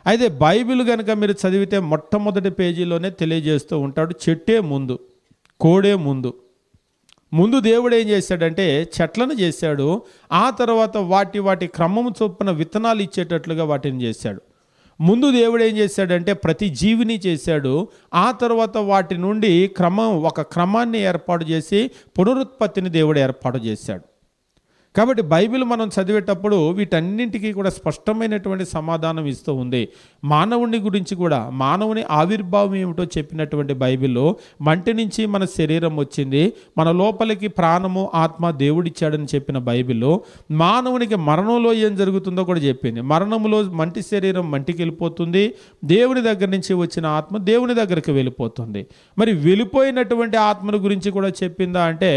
అయితే బైబిల్ కనుక మీరు చదివితే మొట్టమొదటి పేజీలోనే తెలియజేస్తూ ఉంటాడు, చెట్టే ముందు, కోడే ముందు. ముందు దేవుడు ఏం చేశాడంటే చెట్లను చేశాడు, ఆ తర్వాత వాటి క్రమం చొప్పున విత్తనాలు ఇచ్చేటట్లుగా వాటిని చేశాడు. ముందు దేవుడు ఏం చేశాడంటే ప్రతి జీవిని చేశాడు, ఆ తర్వాత వాటి నుండి ఒక క్రమాన్ని ఏర్పాటు చేసి పునరుత్పత్తిని దేవుడు ఏర్పాటు చేశాడు. కాబట్టి బైబిల్ మనం చదివేటప్పుడు వీటన్నింటికీ కూడా స్పష్టమైనటువంటి సమాధానం ఇస్తూ ఉంది. మానవుని గురించి కూడా, మానవుని ఆవిర్భావం ఏమిటో చెప్పినటువంటి బైబిల్లో, మంటి నుంచి మన శరీరం వచ్చింది, మన లోపలికి ప్రాణము ఆత్మ దేవుడిచ్చాడని చెప్పిన బైబిల్లో, మానవునికి మరణంలో ఏం జరుగుతుందో కూడా చెప్పింది. మరణంలో మంటి శరీరం మంటికి వెళ్ళిపోతుంది, దేవుని దగ్గర నుంచి వచ్చిన ఆత్మ దేవుని దగ్గరికి వెళ్ళిపోతుంది. మరి వెళ్ళిపోయినటువంటి ఆత్మల గురించి కూడా చెప్పిందా అంటే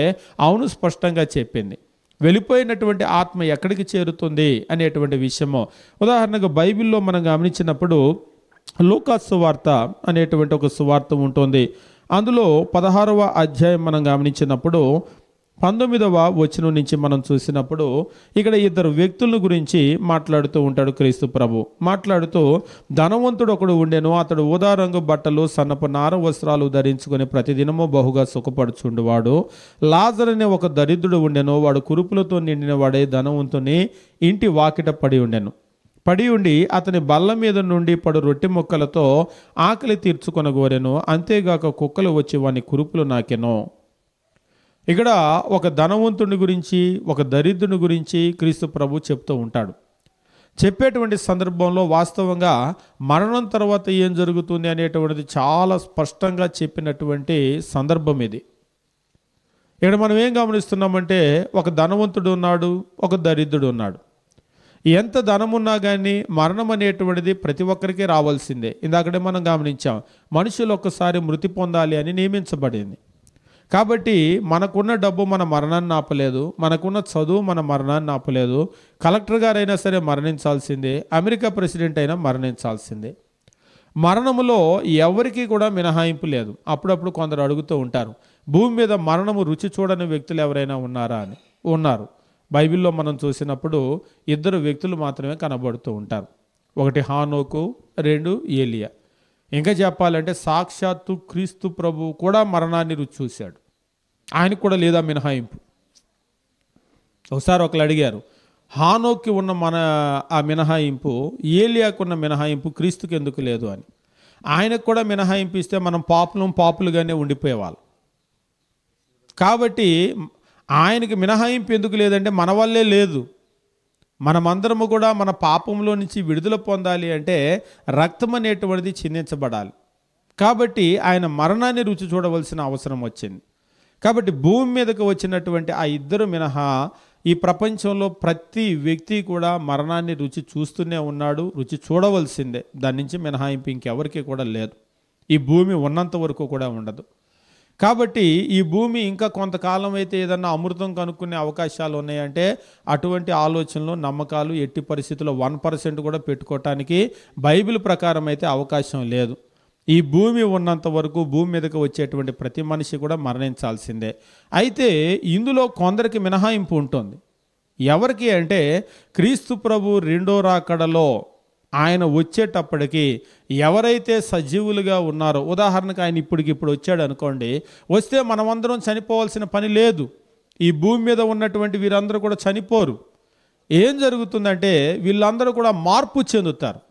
అవును, స్పష్టంగా చెప్పింది. వెళ్ళిపోయినటువంటి ఆత్మ ఎక్కడికి చేరుతుంది అనేటువంటి విషయము. ఉదాహరణకు బైబిల్లో మనం గమనించినప్పుడు లూకా సువార్త అనేటువంటి ఒక సువార్త ఉంటుంది. అందులో 16వ అధ్యాయం మనం గమనించినప్పుడు 19వ వచనం నుంచి మనం చూసినప్పుడు ఇక్కడ ఇద్దరు వ్యక్తుల గురించి మాట్లాడుతూ ఉంటాడు క్రీస్తు ప్రభు. మాట్లాడుతూ, ధనవంతుడు ఒకడు ఉండెను, అతడు ఊదా రంగు బట్టలు సన్నపు నార వస్త్రాలు ధరించుకొని ప్రతిదినము బహుగా సుఖపడుచుండువాడు. లాజరు అనే ఒక దరిద్రుడు ఉండెను, వాడు కురుపులతో నిండిన వాడే ధనవంతుని ఇంటి వాకిట పడి ఉండెను. పడి ఉండి అతని బల్ల మీద నుండి పడు రొట్టె ముక్కలతో ఆకలి తీర్చుకొనగోరెను. అంతేగాక కుక్కలు వచ్చి వాని కురుపులు నాకెను. ఇక్కడ ఒక ధనవంతుని గురించి, ఒక దరిద్రుని గురించి క్రీస్తు ప్రభు చెప్తూ ఉంటాడు. చెప్పేటువంటి సందర్భంలో వాస్తవంగా మరణం తర్వాత ఏం జరుగుతుంది అనేటువంటిది చాలా స్పష్టంగా చెప్పినటువంటి సందర్భం ఇది. ఇక్కడ మనం ఏం గమనిస్తున్నామంటే, ఒక ధనవంతుడు ఉన్నాడు, ఒక దరిద్రుడు ఉన్నాడు. ఎంత ధనమున్నా కానీ మరణం అనేటువంటిది ప్రతి ఒక్కరికి రావాల్సిందే. ఇందాకడే మనం గమనించాం, మనుషులు ఒక్కసారి మృతి పొందాలి అని నియమించబడింది. కాబట్టి మనకున్న డబ్బు మన మరణాన్ని ఆపలేదు, మనకున్న చదువు మన మరణాన్ని ఆపలేదు. కలెక్టర్ గారైనా సరే మరణించాల్సిందే, అమెరికా ప్రెసిడెంట్ అయినా మరణించాల్సిందే. మరణములో ఎవరికి కూడా మినహాయింపు లేదు. అప్పుడప్పుడు కొందరు అడుగుతూ ఉంటారు, భూమి మీద మరణము రుచి చూడని వ్యక్తులు ఎవరైనా ఉన్నారా అని. ఉన్నారు. బైబిల్లో మనం చూసినప్పుడు 2 వ్యక్తులు మాత్రమే కనబడుతూ ఉంటారు. ఒకటి హానోకు, 2 ఏలియా. ఇంకా చెప్పాలంటే సాక్షాత్తు క్రీస్తు ప్రభువు కూడా మరణాన్ని రుచి చూశాడు. ఆయనకు కూడా లేదా మినహాయింపు. ఒకసారి ఒకరు అడిగారు, హానోక్కి ఉన్న ఆ మినహాయింపు, ఏలియాకున్న మినహాయింపు క్రీస్తుకి ఎందుకు లేదు అని. ఆయనకు కూడా మినహాయింపు ఇస్తే మనం పాపులుగానే ఉండిపోయేవాళ్ళం. కాబట్టి ఆయనకి మినహాయింపు ఎందుకు లేదంటే మన వల్లే లేదు. మనమందరము కూడా మన పాపంలో నుంచి విడుదల పొందాలి అంటే రక్తం అనేటువంటిది చిందించబడాలి. కాబట్టి ఆయన మరణాన్ని రుచి చూడవలసిన అవసరం వచ్చింది. కాబట్టి భూమి మీదకు వచ్చినటువంటి ఆ 2 మినహా ఈ ప్రపంచంలో ప్రతి వ్యక్తి కూడా మరణాన్ని రుచి చూస్తూనే ఉన్నాడు, రుచి చూడవలసిందే. దాని నుంచి మినహాయింపు ఇంకెవరికి కూడా లేదు. ఈ భూమి ఉన్నంత వరకు కూడా ఉండదు. కాబట్టి ఈ భూమి ఇంకా కొంతకాలం అయితే ఏదన్నా అమృతం కనుక్కునే అవకాశాలు ఉన్నాయంటే అటువంటి ఆలోచనలు, నమ్మకాలు ఎట్టి పరిస్థితుల్లో 1% కూడా పెట్టుకోవటానికి బైబిల్ ప్రకారం అయితే అవకాశం లేదు. ఈ భూమి ఉన్నంత వరకు భూమి మీదకి వచ్చేటువంటి ప్రతి మనిషి కూడా మరణించాల్సిందే. అయితే ఇందులో కొందరికి మినహాయింపు ఉంటుంది. ఎవరికి అంటే, క్రీస్తు ప్రభు రెండో రాకడలో ఆయన వచ్చేటప్పటికి ఎవరైతే సజీవులుగా ఉన్నారో, ఉదాహరణకు ఆయన ఇప్పటికిప్పుడు వచ్చాడు అనుకోండి, వస్తే మనమందరం చనిపోవాల్సిన పని లేదు. ఈ భూమి మీద ఉన్నటువంటి వీరందరూ కూడా చనిపోరు. ఏం జరుగుతుందంటే వీళ్ళందరూ కూడా మార్పు చెందుతారు.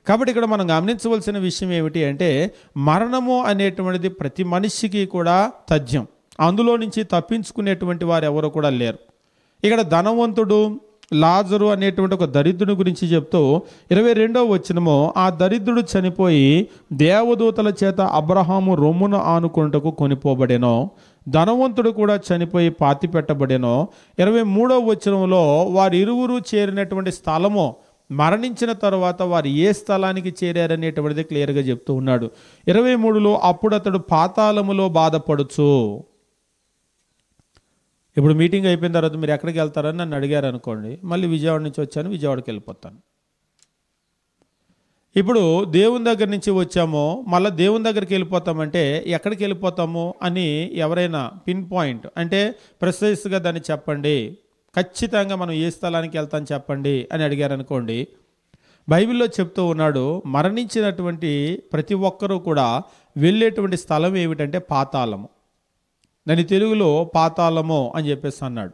కాబట్టి ఇక్కడ మనం గమనించవలసిన విషయం ఏమిటి అంటే, మరణము అనేటువంటిది ప్రతి మనిషికి కూడా తథ్యం. అందులో నుంచి తప్పించుకునేటువంటి వారు ఎవరు కూడా లేరు. ఇక్కడ ధనవంతుడు, లాజరు అనేటువంటి ఒక దరిద్రుని గురించి చెప్తూ 22వ వచనము, ఆ దరిద్రుడు చనిపోయి దేవదూతల చేత అబ్రహాము రొమ్మును ఆనుకొనుటకు కొనిపోబడెనో, ధనవంతుడు కూడా చనిపోయి పాతి పెట్టబడెనో. 23వ వచనంలో వారి ఇరువురు చేరినటువంటి స్థలము, మరణించిన తర్వాత వారు ఏ స్థలానికి చేరారనేటువంటిది క్లియర్గా చెప్తూ ఉన్నాడు. 23లో అప్పుడు అతడు పాతాళములో బాధపడుచు. ఇప్పుడు మీటింగ్ అయిపోయిన తర్వాత మీరు ఎక్కడికి వెళ్తారని నన్ను అడిగారు అనుకోండి, మళ్ళీ విజయవాడ నుంచి వచ్చాను, విజయవాడకి వెళ్ళిపోతాను. ఇప్పుడు దేవుని దగ్గర నుంచి వచ్చామో మళ్ళీ దేవుని దగ్గరికి వెళ్ళిపోతామంటే ఎక్కడికి వెళ్ళిపోతాము అని ఎవరైనా పిన్ పాయింట్ అంటే ప్రెసైజ్గా దాన్ని చెప్పండి, ఖచ్చితంగా మనం ఏ స్థలానికి వెళ్తాం చెప్పండి అని అడిగారు అనుకోండి, బైబిల్లో చెప్తూ ఉన్నాడు, మరణించినటువంటి ప్రతి ఒక్కరూ కూడా వెళ్ళేటువంటి స్థలం ఏమిటంటే పాతాళము. దాని తెలుగులో పాతాళము అని చెప్పేసి అన్నాడు.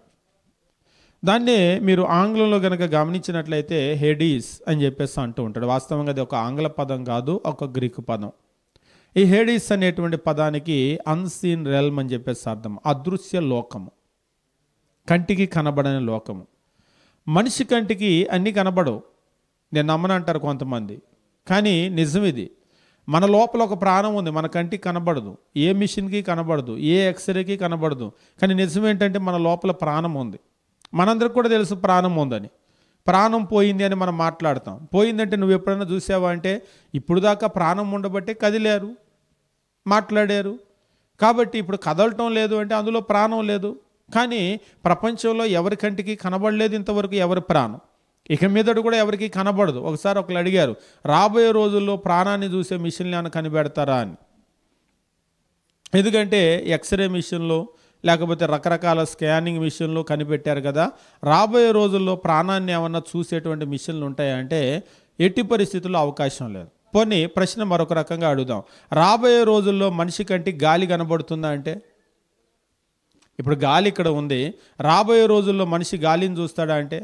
దాన్నే మీరు ఆంగ్లంలో కనుక గమనించినట్లయితే హేడీస్ అని చెప్పేసి అంటూ ఉంటాడు. వాస్తవంగా అది ఒక ఆంగ్ల పదం కాదు, ఒక గ్రీకు పదం. ఈ హేడీస్ అనేటువంటి పదానికి అన్సీన్ రెల్మ్ అని చెప్పేసి అర్థం, అదృశ్య లోకము, కంటికి కనబడని లోకము. మనిషి కంటికి అన్నీ కనబడవు, నేను నమ్మనంటారు కొంతమంది, కానీ నిజం ఇది. మన లోపల ఒక ప్రాణం ఉంది, మన కంటికి కనబడదు, ఏ మిషన్కి కనబడదు, ఏ ఎక్స్రేకి కనబడదు, కానీ నిజం ఏంటంటే మన లోపల ప్రాణం ఉంది. మనందరికి కూడా తెలుసు ప్రాణం ఉందని. ప్రాణం పోయింది అని మనం మాట్లాడతాం. పోయిందంటే నువ్వు ఎప్పుడైనా చూసావా అంటే, ఇప్పుడు దాకా ప్రాణం ఉండబట్టే కదిలారు, మాట్లాడారు. కాబట్టి ఇప్పుడు కదలటం లేదు అంటే అందులో ప్రాణం లేదు. కానీ ప్రపంచంలో ఎవరి కంటికి కనబడలేదు ఇంతవరకు ఎవరి ప్రాణం, ఇక మీదట కూడా ఎవరికి కనబడదు. ఒకసారి ఒకరు అడిగారు, రాబోయే రోజుల్లో ప్రాణాన్ని చూసే మిషన్లు ఏమైనా కనిపెడతారా అని. ఎందుకంటే ఎక్స్రే మిషన్లు లేకపోతే రకరకాల స్కానింగ్ మిషన్లు కనిపెట్టారు కదా, రాబోయే రోజుల్లో ప్రాణాన్ని ఏమన్నా చూసేటువంటి మిషన్లు ఉంటాయంటే ఎట్టి పరిస్థితుల్లో అవకాశం లేదు. పోనీ ప్రశ్న మరొక రకంగా అడుగుదాం, రాబోయే రోజుల్లో మనిషి కంటికి గాలి కనబడుతుందా అంటే, ఇప్పుడు గాలి ఇక్కడ ఉంది, రాబోయే రోజుల్లో మనిషి గాలిని చూస్తాడా అంటే,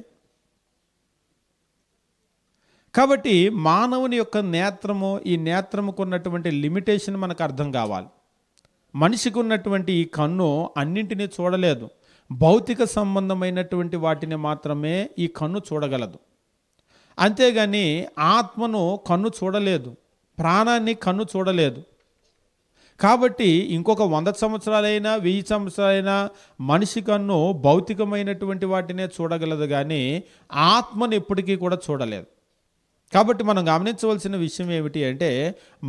కాబట్టి మానవుని యొక్క నేత్రము, ఈ నేత్రముకు ఉన్నటువంటి లిమిటేషన్ మనకు అర్థం కావాలి. మనిషికి ఉన్నటువంటి ఈ కన్ను అన్నింటినీ చూడలేదు. భౌతిక సంబంధమైనటువంటి వాటిని మాత్రమే ఈ కన్ను చూడగలదు. అంతేగాని ఆత్మను కన్ను చూడలేదు, ప్రాణాన్ని కన్ను చూడలేదు. కాబట్టి ఇంకొక 100 సంవత్సరాలైనా 1000 సంవత్సరాలైనా మనిషి కన్ను భౌతికమైనటువంటి వాటినే చూడగలదు, కానీ ఆత్మను ఎప్పటికీ కూడా చూడలేదు. కాబట్టి మనం గమనించవలసిన విషయం ఏమిటి అంటే,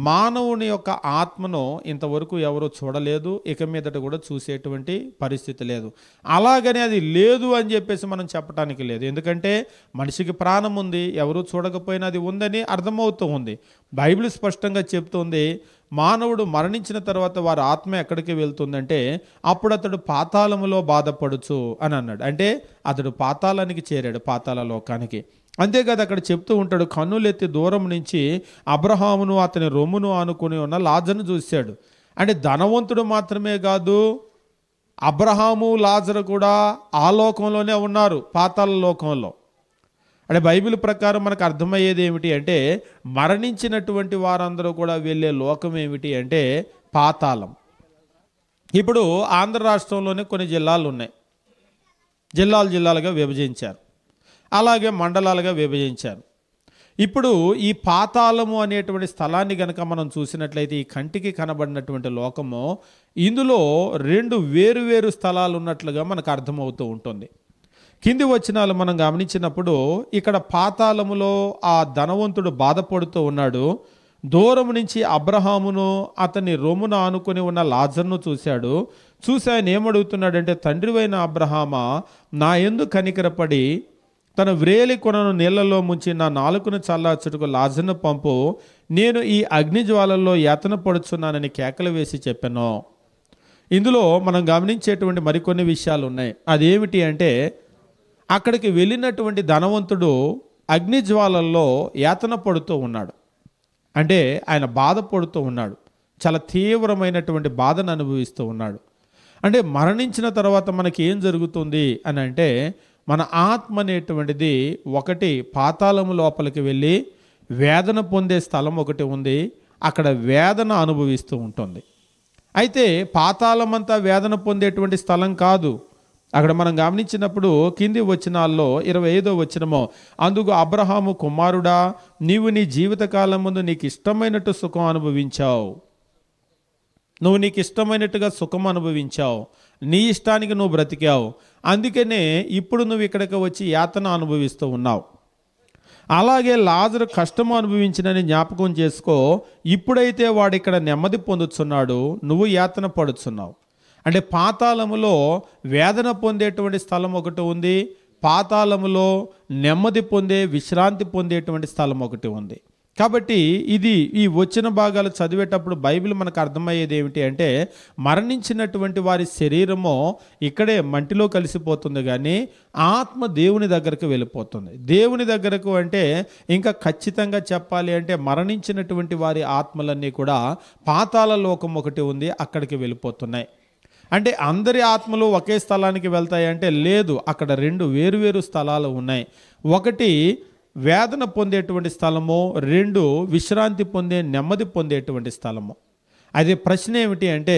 మానవుని యొక్క ఆత్మను ఇంతవరకు ఎవరు చూడలేదు, ఇక మీదట కూడా చూసేటువంటి పరిస్థితి లేదు. అలాగని అది లేదు అని చెప్పేసి మనం చెప్పడానికి లేదు. ఎందుకంటే మనిషికి ప్రాణం ఉంది, ఎవరు చూడకపోయినా అది ఉందని అర్థమవుతూ ఉంది. బైబిల్ స్పష్టంగా చెప్తుంది, మానవుడు మరణించిన తర్వాత వారి ఆత్మ ఎక్కడికి వెళ్తుందంటే అప్పుడు అతడు పాతాళములో బాధపడుచు అని అన్నాడు. అంటే అతడు పాతాళానికి చేరాడు, పాతాళ లోకానికి. అంతేకాదు అక్కడ చెప్తూ ఉంటాడు, కన్నులెత్తి దూరం నుంచి అబ్రహామును అతని రొమ్మును ఆనుకుని ఉన్న లాజరును చూశాడు. అంటే ధనవంతుడు మాత్రమే కాదు, అబ్రహాము లాజరు కూడా ఆ లోకంలోనే ఉన్నారు, పాతాళ లోకంలో. అంటే బైబిల్ ప్రకారం మనకు అర్థమయ్యేది ఏమిటి అంటే, మరణించినటువంటి వారందరూ కూడా వెళ్ళే లోకం ఏమిటి అంటే పాతాళం. ఇప్పుడు ఆంధ్ర రాష్ట్రంలోనే కొన్ని జిల్లాలు ఉన్నాయి, జిల్లాలుగా విభజించారు, అలాగే మండలాలుగా విభజించారు. ఇప్పుడు ఈ పాతాళము అనేటువంటి స్థలాన్ని కనుక మనం చూసినట్లయితే, ఈ కంటికి కనబడినటువంటి లోకము, ఇందులో 2 వేరు స్థలాలు ఉన్నట్లుగా మనకు అర్థమవుతూ ఉంటుంది. కింది వచనాలు మనం గమనించినప్పుడు ఇక్కడ పాతాళములో ఆ ధనవంతుడు బాధపడుతూ ఉన్నాడు. దూరం నుంచి అబ్రహామును అతని రొమ్మును ఆనుకొని ఉన్న లాజరును చూశాడు. చూసి ఆయన ఏమడుగుతున్నాడంటే, తండ్రివైన అబ్రహామా, నా యందు కనికరపడి తన వ్రేలి కొనను నీళ్లలో ముంచి నా నాలుకను చల్లార్చుటకు లాజరును పంపు, నేను ఈ అగ్నిజ్వాలల్లో యాతన పడుచున్నానని కేకలు వేసి చెప్పాను. ఇందులో మనం గమనించేటువంటి మరికొన్ని విషయాలు ఉన్నాయి. అదేమిటి అంటే, అక్కడికి వెళ్ళినటువంటి ధనవంతుడు అగ్నిజ్వాలల్లో యాతన పడుతూ ఉన్నాడు. అంటే ఆయన బాధపడుతూ ఉన్నాడు, చాలా తీవ్రమైనటువంటి బాధను అనుభవిస్తూ ఉన్నాడు. అంటే మరణించిన తర్వాత మనకి ఏం జరుగుతుంది అని అంటే, మన ఆత్మ అనేటువంటిది ఒకటి పాతాళము లోపలికి వెళ్ళి వేదన పొందే స్థలం ఒకటి ఉంది, అక్కడ వేదన అనుభవిస్తూ ఉంటుంది. అయితే పాతాళం అంతా వేదన పొందేటువంటి స్థలం కాదు. అక్కడ మనం గమనించినప్పుడు కింది వచనాల్లో 25వ వచనము, అందుకు అబ్రహాము, కుమారుడా, నీవు నీ జీవితకాలం ముందు నీకు ఇష్టమైనట్టు సుఖం అనుభవించావు, నువ్వు నీకు ఇష్టమైనట్టుగా సుఖం అనుభవించావు, నీ ఇష్టానికి నువ్వు బ్రతికావు, అందుకనే ఇప్పుడు నువ్వు ఇక్కడికి వచ్చి యాతన అనుభవిస్తూ ఉన్నావు. అలాగే లాజరు కష్టము అనుభవించినని జ్ఞాపకం చేసుకో, ఇప్పుడైతే వాడు ఇక్కడ నెమ్మది పొందుతున్నాడు, నువ్వు యాతన పడుతున్నావు. అంటే పాతాళములో వేదన పొందేటువంటి స్థలం ఒకటి ఉంది, పాతాళములో నెమ్మది పొందే, విశ్రాంతి పొందేటువంటి స్థలం ఒకటి ఉంది. కాబట్టి ఇది ఈ వచ్చిన భాగాలు చదివేటప్పుడు బైబిల్ మనకు అర్థమయ్యేది ఏమిటి అంటే, మరణించినటువంటి వారి శరీరము ఇక్కడే మంటిలో కలిసిపోతుంది, కానీ ఆత్మ దేవుని దగ్గరకు వెళ్ళిపోతుంది. దేవుని దగ్గరకు అంటే ఇంకా ఖచ్చితంగా చెప్పాలి అంటే, మరణించినటువంటి వారి ఆత్మలన్నీ కూడా పాతాళ లోకం ఒకటి ఉంది, అక్కడికి వెళ్ళిపోతున్నాయి. అంటే అందరి ఆత్మలు ఒకే స్థలానికి వెళ్తాయంటే లేదు, అక్కడ 2 వేరు స్థలాలు ఉన్నాయి. ఒకటి వేదన పొందేటువంటి స్థలము, 2 విశ్రాంతి పొందే, నెమ్మది పొందేటువంటి స్థలము. అదే ప్రశ్న ఏమిటి అంటే,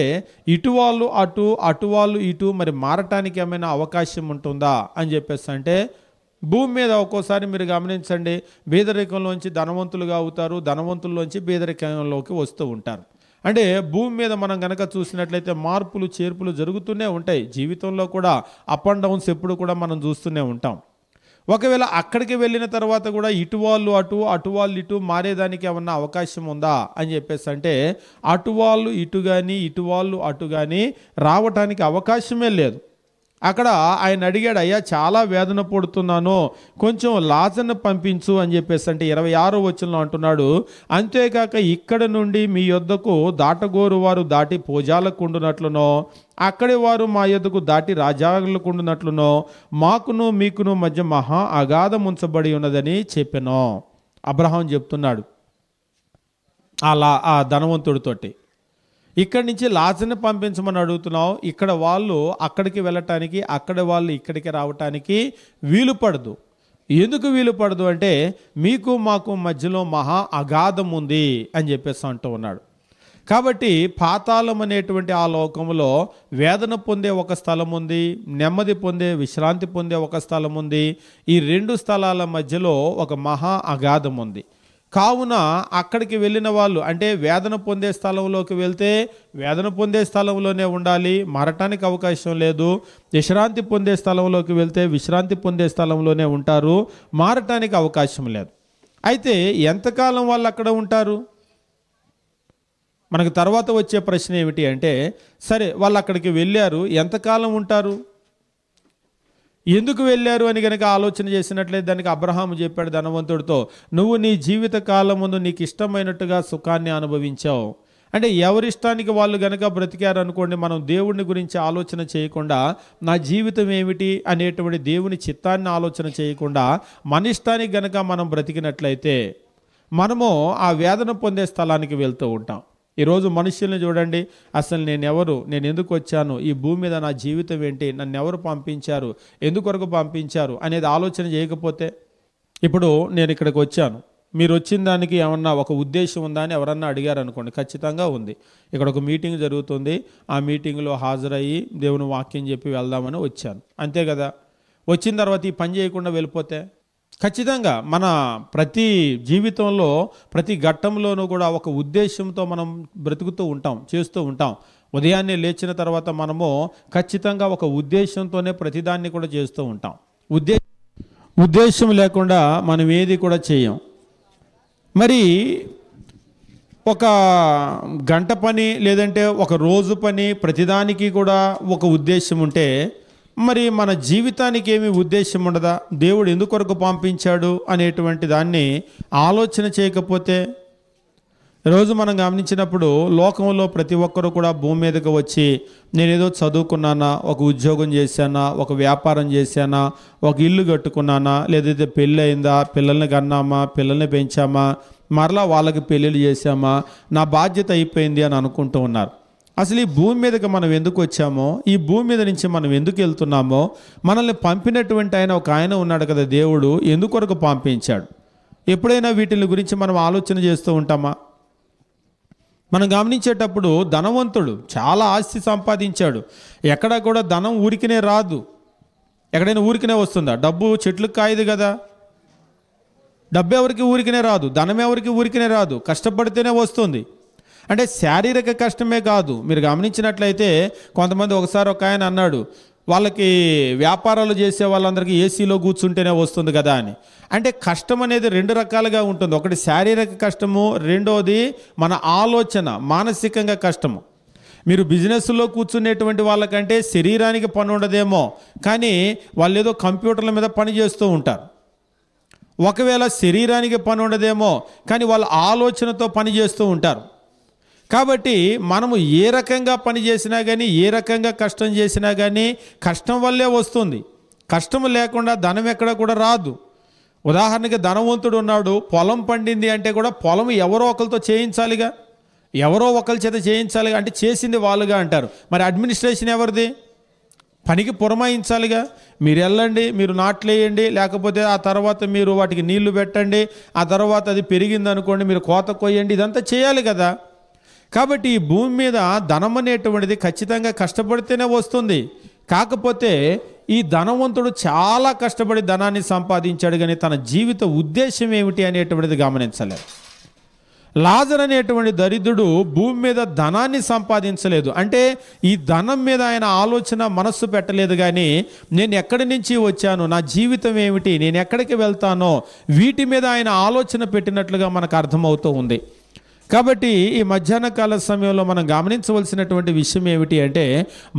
ఇటు వాళ్ళు అటు, అటు వాళ్ళు ఇటు, మరి మారటానికి ఏమైనా అవకాశం ఉంటుందా అని చెప్పేసి అంటే, భూమి మీద ఒక్కోసారి మీరు గమనించండి, పేదరికంలోంచి ధనవంతులుగా అవుతారు, ధనవంతుల్లోంచి పేదరికంలోకి వస్తూ ఉంటారు. అంటే భూమి మీద మనం కనుక చూసినట్లయితే మార్పులు చేర్పులు జరుగుతూనే ఉంటాయి. జీవితంలో కూడా అప్ అండ్ డౌన్స్ ఎప్పుడు కూడా మనం చూస్తూనే ఉంటాం. ఒకవేళ అక్కడికి వెళ్ళిన తర్వాత కూడా ఇటు వాళ్ళు అటు, అటు వాళ్ళు ఇటు మారేదానికి ఏమన్నా అవకాశం ఉందా అని చెప్పేసి అంటే, అటు వాళ్ళు ఇటు కానీ, ఇటు వాళ్ళు అటు కానీ రావటానికి అవకాశమే లేదు. అక్కడ ఆయన అడిగాడు, అయ్యా చాలా వేదన పడుతున్నాను, కొంచెం లాజరును పంపించు అని చెప్పేసి అంటే 26వ వచనంలో అంటున్నాడు, అంతేకాక ఇక్కడ నుండి మీ యొద్దకు దాటగోరు వారు దాటి పోజాలకుండునట్లునో, అక్కడి వారు మా యొద్దకు దాటి రాజాలకుండునట్లునో మాకును మీకును మధ్య మహా అగాధం ఉంచబడి ఉన్నదని చెప్పాను. అబ్రహాం చెప్తున్నాడు అలా ఆ ధనవంతుడితోటి, ఇక్కడి నుంచి లాజరుని పంపించమని అడుగుతున్నావు, ఇక్కడ వాళ్ళు అక్కడికి వెళ్ళటానికి, అక్కడ వాళ్ళు ఇక్కడికి రావటానికి వీలు పడదు. ఎందుకు వీలు పడదు అంటే మీకు మాకు మధ్యలో మహా అగాధం ఉంది అని చెప్పేసి అంటూ ఉన్నాడు. కాబట్టి పాతాళం అనేటువంటి ఆ లోకంలో వేదన పొందే ఒక స్థలం ఉంది, నెమ్మది పొందే విశ్రాంతి పొందే ఒక స్థలం ఉంది. ఈ రెండు స్థలాల మధ్యలో ఒక మహా అగాధం ఉంది. కావున అక్కడికి వెళ్ళిన వాళ్ళు అంటే వేదన పొందే స్థలంలోకి వెళ్తే వేదన పొందే స్థలంలోనే ఉండాలి, మారటానికి అవకాశం లేదు. విశ్రాంతి పొందే స్థలంలోకి వెళ్తే విశ్రాంతి పొందే స్థలంలోనే ఉంటారు, మారటానికి అవకాశం లేదు. అయితే ఎంతకాలం వాళ్ళు అక్కడ ఉంటారు? మనకు తర్వాత వచ్చే ప్రశ్న ఏమిటి అంటే, సరే వాళ్ళు అక్కడికి వెళ్ళారు, ఎంతకాలం ఉంటారు, ఎందుకు వెళ్ళారు అని కనుక ఆలోచన చేసినట్లయితే దానికి అబ్రహాము చెప్పాడు ధనవంతుడితో, నువ్వు నీ జీవిత కాలం ముందు నీకు ఇష్టమైనట్టుగా సుఖాన్ని అనుభవించావు. అంటే ఎవరిష్టానికి వాళ్ళు గనక బ్రతికారు అనుకోండి, మనం దేవుడిని గురించి ఆలోచన చేయకుండా నా జీవితం ఏమిటి అనేటువంటి దేవుని చిత్తాన్ని ఆలోచన చేయకుండా మన ఇష్టానికి గనక మనం బ్రతికినట్లయితే మనము ఆ వేదన పొందే స్థలానికి వెళ్తూ ఉంటాం. ఈరోజు మనుషుల్ని చూడండి, అసలు నేను ఎందుకు వచ్చాను, ఈ భూమి మీద నా జీవితం ఏంటి, నన్ను ఎవరు పంపించారు, ఎందుకొరకు పంపించారు అనేది ఆలోచన చేయకపోతే, ఇప్పుడు నేను ఇక్కడికి వచ్చాను, మీరు వచ్చిన దానికి ఏమన్నా ఒక ఉద్దేశం ఉందా అని ఎవరన్నా అడిగారు అనుకోండి, ఖచ్చితంగా ఉంది. ఇక్కడ ఒక మీటింగ్ జరుగుతుంది, ఆ మీటింగ్లో హాజరయ్యి దేవుని వాక్యం చెప్పి వెళ్దామని వచ్చాను, అంతే కదా. వచ్చిన తర్వాత ఈ పని చేయకుండా వెళ్ళిపోతే ఖచ్చితంగా మన ప్రతి జీవితంలో ప్రతి ఘట్టంలోనూ కూడా ఒక ఉద్దేశంతో మనం బ్రతుకుతూ ఉంటాం, చేస్తూ ఉంటాం. ఉదయాన్నే లేచిన తర్వాత మనము ఖచ్చితంగా ఒక ఉద్దేశంతోనే ప్రతిదాన్ని కూడా చేస్తూ ఉంటాం. ఉద్దేశం లేకుండా మనం ఏది కూడా చేయం. మరి ఒక గంట పని లేదంటే ఒక రోజు పని ప్రతిదానికి కూడా ఒక ఉద్దేశం ఉంటే మరి మన జీవితానికి ఏమీ ఉద్దేశం ఉండదా? దేవుడు ఎందుకొరకు పంపించాడు అనేటువంటి దాన్ని ఆలోచన చేయకపోతే, రోజు మనం గమనించినప్పుడు లోకంలో ప్రతి ఒక్కరూ కూడా భూమి మీదకి వచ్చి నేనేదో చదువుకున్నానా, ఒక ఉద్యోగం చేశానా, ఒక వ్యాపారం చేశానా, ఒక ఇల్లు కట్టుకున్నానా, లేదైతే పెళ్ళి అయిందా, పిల్లల్ని కన్నామా, పిల్లల్ని పెంచామా, మరలా వాళ్ళకి పెళ్ళిళ్ళు చేశామా, నా బాధ్యత అయిపోయింది అని అనుకుంటూ ఉన్నారు. అసలు ఈ భూమి మీదకి మనం ఎందుకు వచ్చామో, ఈ భూమి మీద నుంచి మనం ఎందుకు వెళ్తున్నామో, మనల్ని పంపినటువంటి ఒక ఆయన ఉన్నాడు కదా దేవుడు, ఎందుకొరకు పంపించాడు? ఎప్పుడైనా వీటిని గురించి మనం ఆలోచన చేస్తూ ఉంటామా? మనం గమనించేటప్పుడు ధనవంతుడు చాలా ఆస్తి సంపాదించాడు. ఎక్కడా కూడా ధనం ఊరికినే రాదు. ఎక్కడైనా ఊరికినే వస్తుందా? డబ్బు చెట్లకు కాయదు కదా. డబ్బు ఎవరికి ఊరికినే రాదు, ధనం ఎవరికి ఊరికినే రాదు, కష్టపడితేనే వస్తుంది. అంటే శారీరక కష్టమే కాదు. మీరు గమనించినట్లయితే కొంతమంది ఒకసారి ఒక ఆయన అన్నాడు, వాళ్ళకి వ్యాపారాలు చేసే వాళ్ళందరికీ ఏసీలో కూర్చుంటేనే వస్తుంది కదా అని. అంటే కష్టం అనేది రెండు రకాలుగా ఉంటుంది. ఒకటి శారీరక కష్టము, రెండోది మన ఆలోచన మానసికంగా కష్టము. మీరు బిజినెస్లో కూర్చునేటువంటి వాళ్ళకంటే శరీరానికి పని ఉండదేమో, కానీ వాళ్ళు ఏదో కంప్యూటర్ల మీద పని చేస్తూ ఉంటారు. ఒకవేళ శరీరానికి పని ఉండదేమో, కానీ వాళ్ళ ఆలోచనతో పని చేస్తూ ఉంటారు. కాబట్టి మనము ఏ రకంగా పని చేసినా కానీ, ఏ రకంగా కష్టం చేసినా కానీ కష్టం వల్లే వస్తుంది. కష్టం లేకుండా ధనం ఎక్కడ కూడా రాదు. ఉదాహరణకి ధనవంతుడు ఉన్నాడు, పొలం పండింది అంటే కూడా పొలం ఎవరో ఒకరితో చేయించాలిగా, ఎవరో ఒకరి చేత చేయించాలిగా. అంటే చేసింది వాళ్ళుగా అంటారు. మరి అడ్మినిస్ట్రేషన్ ఎవరిది? పనికి పురమాయించాలిగా. మీరు వెళ్ళండి, మీరు నాట్లేయండి, లేకపోతే ఆ తర్వాత మీరు వాటికి నీళ్లు పెట్టండి, ఆ తర్వాత అది పెరిగింది అనుకోండి మీరు కోత కొయ్యండి, ఇదంతా చేయాలి కదా. కాబట్టి ఈ భూమి మీద ధనం అనేటువంటిది ఖచ్చితంగా కష్టపడితేనే వస్తుంది. కాకపోతే ఈ ధనవంతుడు చాలా కష్టపడి ధనాన్ని సంపాదించాడు, కానీ తన జీవిత ఉద్దేశం ఏమిటి అనేటువంటిది గమనించలేదు. లాజరు అనేటువంటి దరిద్రుడు భూమి మీద ధనాన్ని సంపాదించలేదు. అంటే ఈ ధనం మీద ఆయన ఆలోచన మనస్సు పెట్టలేదు, కానీ నేను ఎక్కడి నుంచి వచ్చాను, నా జీవితం ఏమిటి, నేను ఎక్కడికి వెళ్తానో వీటి మీద ఆయన ఆలోచన పెట్టినట్లుగా మనకు అర్థమవుతూ ఉంది. కాబట్టి ఈ మధ్యాహ్న కాల సమయంలో మనం గమనించవలసినటువంటి విషయం ఏమిటి అంటే,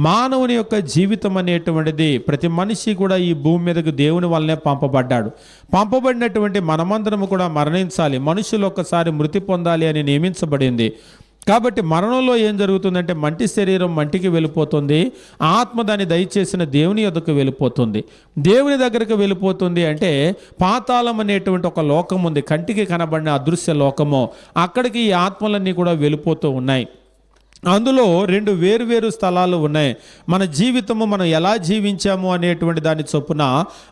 మానవుని యొక్క జీవితం అనేటువంటిది ప్రతి మనిషి కూడా ఈ భూమి మీదకు దేవుని వల్లనే పంపబడ్డాడు. పంపబడినటువంటి మనమందరము కూడా మరణించాలి, మనుషులు ఒక్కసారి మృతి పొందాలి అని నియమించబడింది. కాబట్టి మరణంలో ఏం జరుగుతుందంటే మంటి శరీరం మంటికి వెళ్ళిపోతుంది, ఆత్మ దాన్ని దయచేసిన దేవుని యొద్దకు వెళ్ళిపోతుంది. దేవుని దగ్గరకు వెళ్ళిపోతుంది అంటే పాతాళం అనేటువంటి ఒక లోకం ఉంది, కంటికి కనబడిన అదృశ్య లోకము. అక్కడికి ఈ ఆత్మలన్నీ కూడా వెళ్ళిపోతూ ఉన్నాయి. అందులో రెండు వేరు స్థలాలు ఉన్నాయి. మన జీవితము మనం ఎలా జీవించాము అనేటువంటి దాని చొప్పున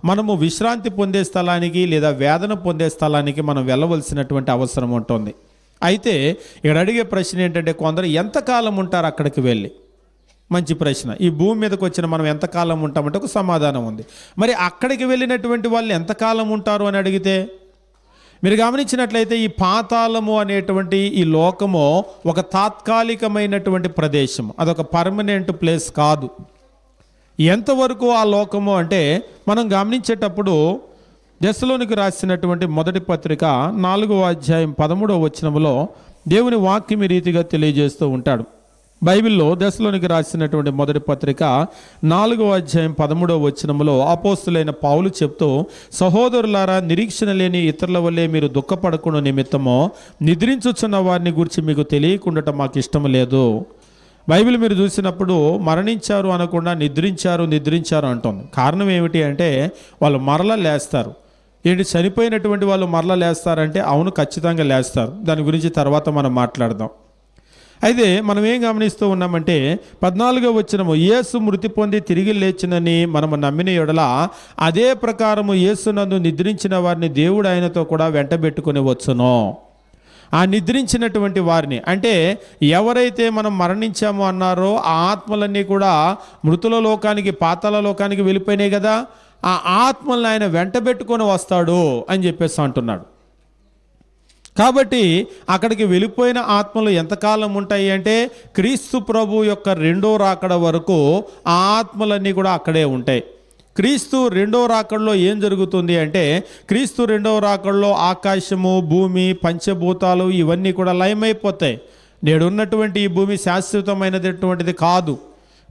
మనము విశ్రాంతి పొందే స్థలానికి లేదా వేదన పొందే స్థలానికి మనం వెళ్ళవలసినటువంటి అవసరం ఉంటుంది. అయితే ఇక్కడ అడిగే ప్రశ్న ఏంటంటే, కొందరు ఎంతకాలం ఉంటారు అక్కడికి వెళ్ళి? మంచి ప్రశ్న. ఈ భూమి మీదకి వచ్చిన మనం ఎంతకాలం ఉంటామంటే ఒక సమాధానం ఉంది. మరి అక్కడికి వెళ్ళినటువంటి వాళ్ళు ఎంతకాలం ఉంటారు అని అడిగితే, మీరు గమనించినట్లయితే ఈ పాతాళము అనేటువంటి ఈ లోకము ఒక తాత్కాలికమైనటువంటి ప్రదేశం, అదొక పర్మనెంట్ ప్లేస్ కాదు. ఎంతవరకు ఆ లోకము అంటే మనం గమనించేటప్పుడు దెస్సలోనికి రాసినటువంటి మొదటి పత్రిక 4వ అధ్యాయం 13వ వచనములో దేవుని వాక్యం ఈ రీతిగా తెలియజేస్తూ ఉంటాడు. బైబిల్లో దెస్సలోనికి రాసినటువంటి మొదటి పత్రిక 4వ అధ్యాయం 13వ వచనములో అపోస్తులైన పౌలు చెప్తూ, సహోదరులారా, నిరీక్షణ లేని ఇతరుల వల్లే మీరు దుఃఖపడకుండా నిమిత్తమో నిద్రించుచున్న వారిని గురించి మీకు తెలియకుండా మాకు ఇష్టం లేదు. బైబిల్ మీరు చూసినప్పుడు మరణించారు అనకుండా నిద్రించారు అంటుంది. కారణం ఏమిటి అంటే, వాళ్ళు మరలా లేస్తారు. ఏంటి, చనిపోయినటువంటి వాళ్ళు మరలా లేస్తారంటే అవును, ఖచ్చితంగా లేస్తారు. దాని గురించి తర్వాత మనం మాట్లాడదాం. అయితే మనం ఏం గమనిస్తూ ఉన్నామంటే 14వ వచనము, యేసు మృతి పొంది తిరిగి లేచినని మనము నమ్మిన యెడల అదే ప్రకారము యేసునందు నిద్రించిన వారిని దేవుడు ఆయనతో కూడా వెంటబెట్టుకుని వచ్చును. ఆ నిద్రించినటువంటి వారిని అంటే ఎవరైతే మనం మరణించామో అన్నారో ఆ ఆత్మలన్నీ కూడా మృతుల లోకానికి, పాతాళ లోకానికి వెళ్ళిపోయినాయి కదా, ఆ ఆత్మలను ఆయన వెంటబెట్టుకొని వస్తాడు అని చెప్పేసి అంటున్నాడు. కాబట్టి అక్కడికి వెళ్ళిపోయిన ఆత్మలు ఎంతకాలం ఉంటాయి అంటే, క్రీస్తు ప్రభు యొక్క రెండో రాకడ వరకు ఆ ఆత్మలన్నీ కూడా అక్కడే ఉంటాయి. క్రీస్తు రెండో రాకడలో ఏం జరుగుతుంది అంటే, క్రీస్తు రెండవ రాకడలో ఆకాశము, భూమి, పంచభూతాలు ఇవన్నీ కూడా లయమైపోతాయి. నేడున్నటువంటి ఈ భూమి శాశ్వతమైనటువంటిది కాదు.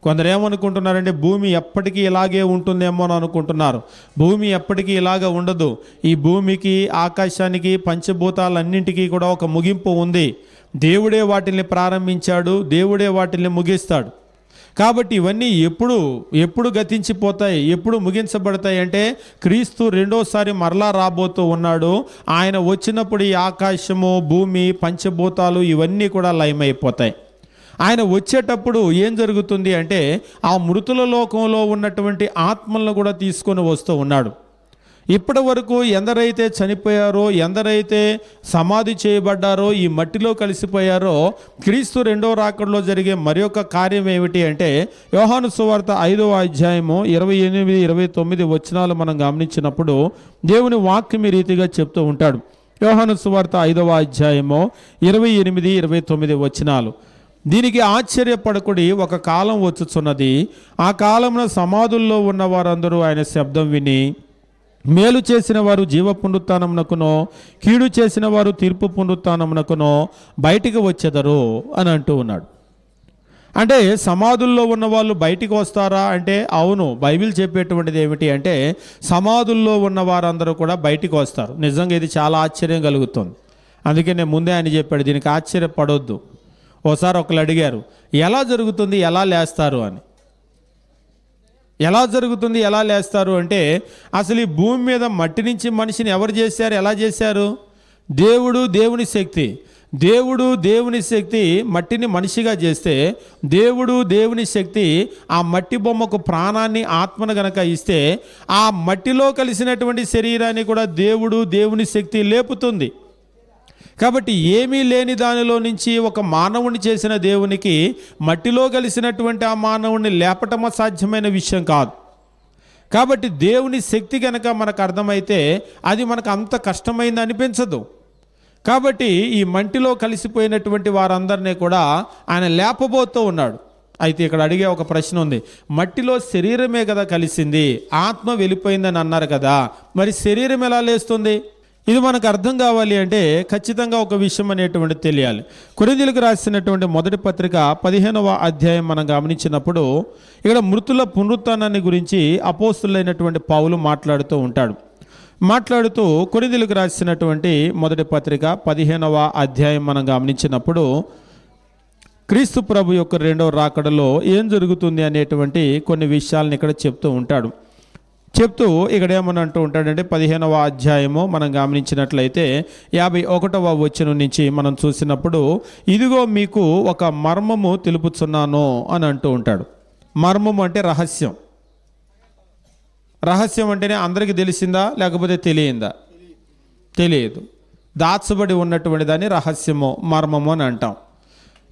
కొందరు ఏమనుకుంటున్నారంటే, భూమి ఎప్పటికీ ఇలాగే ఉంటుందేమో అని అనుకుంటున్నారు. భూమి ఎప్పటికీ ఇలాగ ఉండదు. ఈ భూమికి, ఆకాశానికి, పంచభూతాలన్నింటికీ కూడా ఒక ముగింపు ఉంది. దేవుడే వాటిని ప్రారంభించాడు, దేవుడే వాటిని ముగిస్తాడు. కాబట్టి ఇవన్నీ ఎప్పుడు గతించిపోతాయి, ఎప్పుడు ముగించబడతాయి అంటే, క్రీస్తు రెండోసారి మరలా రాబోతూ ఉన్నాడు. ఆయన వచ్చినప్పుడు ఈ ఆకాశము, భూమి, పంచభూతాలు ఇవన్నీ కూడా లయమైపోతాయి. ఆయన వచ్చేటప్పుడు ఏం జరుగుతుంది అంటే, ఆ మృతుల లోకంలో ఉన్నటువంటి ఆత్మలను కూడా తీసుకొని వస్తూ ఉన్నాడు. ఇప్పటి వరకు ఎందరైతే చనిపోయారో, ఎందరైతే సమాధి చేయబడ్డారో, ఈ మట్టిలో కలిసిపోయారో, క్రీస్తు రెండో రాకడలో జరిగే మరి ఒక కార్యం ఏమిటి అంటే, యోహాను సువార్త 5వ అధ్యాయము 28-29 వచనాలు మనం గమనించినప్పుడు దేవుని వాక్యం ఈ రీతిగా చెప్తూ ఉంటాడు. యోహాను సువార్త 5వ అధ్యాయము 28-29 వచనాలు. దీనికి ఆశ్చర్యపడకుడి, ఒక కాలం వచ్చుచున్నది, ఆ కాలమున సమాధుల్లో ఉన్న వారందరూ ఆయన శబ్దం విని మేలు చేసిన వారు జీవ పునరుత్థానమునకునో, కీడు చేసిన వారు తీర్పు పునరుత్థానమునకునో బయటికి వచ్చెదరు అని అంటూ ఉన్నాడు. అంటే సమాధుల్లో ఉన్న వాళ్ళు బయటికి వస్తారా అంటే అవును. బైబిల్ చెప్పేటువంటిది ఏమిటి అంటే, సమాధుల్లో ఉన్న వారందరూ కూడా బయటికి వస్తారు. నిజంగా ఇది చాలా ఆశ్చర్యం కలుగుతుంది. అందుకే నేను ముందే ఆయన చెప్పాడు, దీనికి ఆశ్చర్యపడొద్దు. ఓసారి ఒకరు అడిగారు, ఎలా జరుగుతుంది, ఎలా లేస్తారు అని. ఎలా జరుగుతుంది, ఎలా లేస్తారు అంటే, అసలు ఈ భూమి మీద మట్టి నుంచి మనిషిని ఎవరు చేశారు, ఎలా చేశారు? దేవుడు, దేవుని శక్తి. దేవుడు, దేవుని శక్తి మట్టిని మనిషిగా చేస్తే, దేవుడు, దేవుని శక్తి ఆ మట్టి బొమ్మకు ప్రాణాన్ని, ఆత్మను గనక ఇస్తే, ఆ మట్టిలో కలిసినటువంటి శరీరాన్ని కూడా దేవుడు, దేవుని శక్తి లేపుతుంది. కాబట్టి ఏమీ లేని దానిలో నుంచి ఒక మానవుని చేసిన దేవునికి మట్టిలో కలిసినటువంటి ఆ మానవుని లేపటం సాధ్యమైన విషయం కాదు. కాబట్టి దేవుని శక్తి కనుక మనకు అర్థమైతే అది మనకు అంత కష్టమైంది అనిపించదు. కాబట్టి ఈ మట్టిలో కలిసిపోయినటువంటి వారందరినీ కూడా ఆయన లేపబోతూ ఉన్నాడు. అయితే ఇక్కడ అడిగే ఒక ప్రశ్న ఉంది, మట్టిలో శరీరమే కదా కలిసింది, ఆత్మ వెళ్ళిపోయిందని అన్నారు కదా, మరి శరీరం ఎలా లేస్తుంది? ఇది మనకు అర్థం కావాలి అంటే ఖచ్చితంగా ఒక విషయం అనేటువంటిది తెలియాలి. కొరింథీయులకు రాసినటువంటి మొదటి పత్రిక 15వ అధ్యాయం మనం గమనించినప్పుడు ఇక్కడ మృతుల పునరుత్థానాన్ని గురించి అపోస్తులైనటువంటి పౌలు మాట్లాడుతూ ఉంటాడు. మాట్లాడుతూ కొరింథీయులకు రాసినటువంటి మొదటి పత్రిక 15వ అధ్యాయం మనం గమనించినప్పుడు క్రీస్తు ప్రభు యొక్క రెండవ రాకడలో ఏం జరుగుతుంది అనేటువంటి కొన్ని విషయాలను ఇక్కడ చెప్తూ ఉంటాడు. చెప్తూ ఇక్కడ ఏమని అంటూ ఉంటాడంటే 15వ అధ్యాయము మనం గమనించినట్లయితే 51వ వచనం నుంచి మనం చూసినప్పుడు, ఇదిగో మీకు ఒక మర్మము తెలుపుచున్నాను అని అంటూ ఉంటాడు. మర్మము అంటే రహస్యం. రహస్యం అంటేనే అందరికీ తెలిసిందా లేకపోతే తెలియందా? తెలియదు. దాచబడి ఉన్నటువంటి దాన్ని రహస్యము, మర్మము అని అంటాం.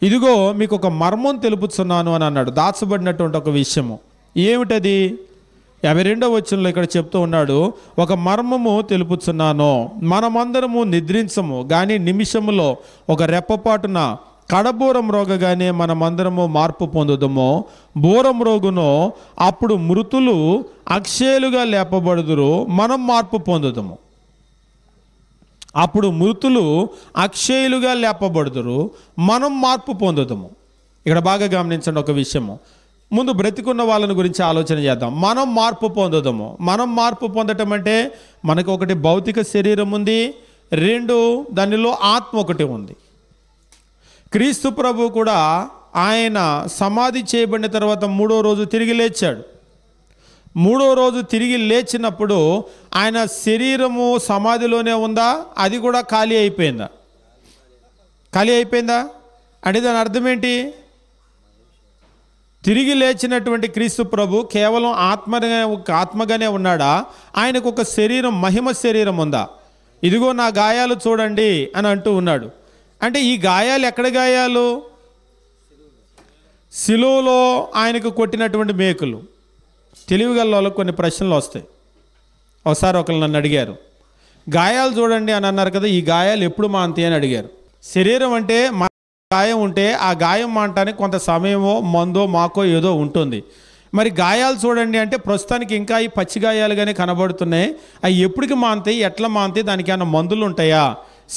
ఇదిగో మీకు ఒక మర్మం తెలుపుచున్నాను అని అన్నాడు. దాచబడినటువంటి ఒక విషయము ఏమిటది? 52వ వచనంలో ఇక్కడ చెప్తూ ఉన్నాడు, ఒక మర్మము తెలుపుచున్నాను, మనమందరము నిద్రించము కానీ నిమిషములో ఒక రెప్పపాటున కడబూరం రోగగానే మనమందరము మార్పు పొందుదము. బూరం రోగును అప్పుడు మృతులు అక్షయులుగా లేపబడుదురు, మనం మార్పు పొందుదము. అప్పుడు మృతులు అక్షయులుగా లేపబడుదురు, మనం మార్పు పొందుదము. ఇక్కడ బాగా గమనించండి ఒక విషయము. ముందు బ్రతికున్న వాళ్ళని గురించి ఆలోచన చేద్దాం. మనం మార్పు పొందుదాము. మనం మార్పు పొందటం అంటే మనకు ఒకటి భౌతిక శరీరం ఉంది, 2 దానిలో ఆత్మ ఒకటి ఉంది. క్రీస్తు ప్రభు కూడా ఆయన సమాధి చేయబడిన తర్వాత 3వ రోజు తిరిగి లేచాడు. 3వ రోజు తిరిగి లేచినప్పుడు ఆయన శరీరము సమాధిలోనే ఉందా? అది కూడా ఖాళీ అయిపోయిందా? ఖాళీ అయిపోయిందా అంటే దాని అర్థం ఏంటి? తిరిగి లేచినటువంటి క్రీస్తు ప్రభు కేవలం ఆత్మగానే ఉన్నాడా? ఆయనకు ఒక శరీరం, మహిమ శరీరం ఉందా? ఇదిగో నా గాయాలు చూడండి అని అంటూ ఉన్నాడు. అంటే ఈ గాయాలు ఎక్కడ గాయాలు? సిలువలో ఆయనకు కొట్టినటువంటి మేకులు. తెలివిగల వాళ్ళకు కొన్ని ప్రశ్నలు వస్తాయి. ఒకసారి ఒకరు నన్ను అడిగారు, గాయాలు చూడండి అని అన్నారు కదా, ఈ గాయాలు ఎప్పుడు మాంతాయి అని అడిగారు. శరీరం అంటే గాయం ఉంటే ఆ గాయం మానటానికి కొంత సమయమో మందో మాకో ఏదో ఉంటుంది. మరి గాయాలు చూడండి అంటే ప్రస్తుతానికి ఇంకా ఈ పచ్చి గాయాలుగానే కనబడుతున్నాయి. అవి ఎప్పటికి మాంతాయి, ఎట్లా మాంతాయి, దానికి ఏమైనా మందులు ఉంటాయా?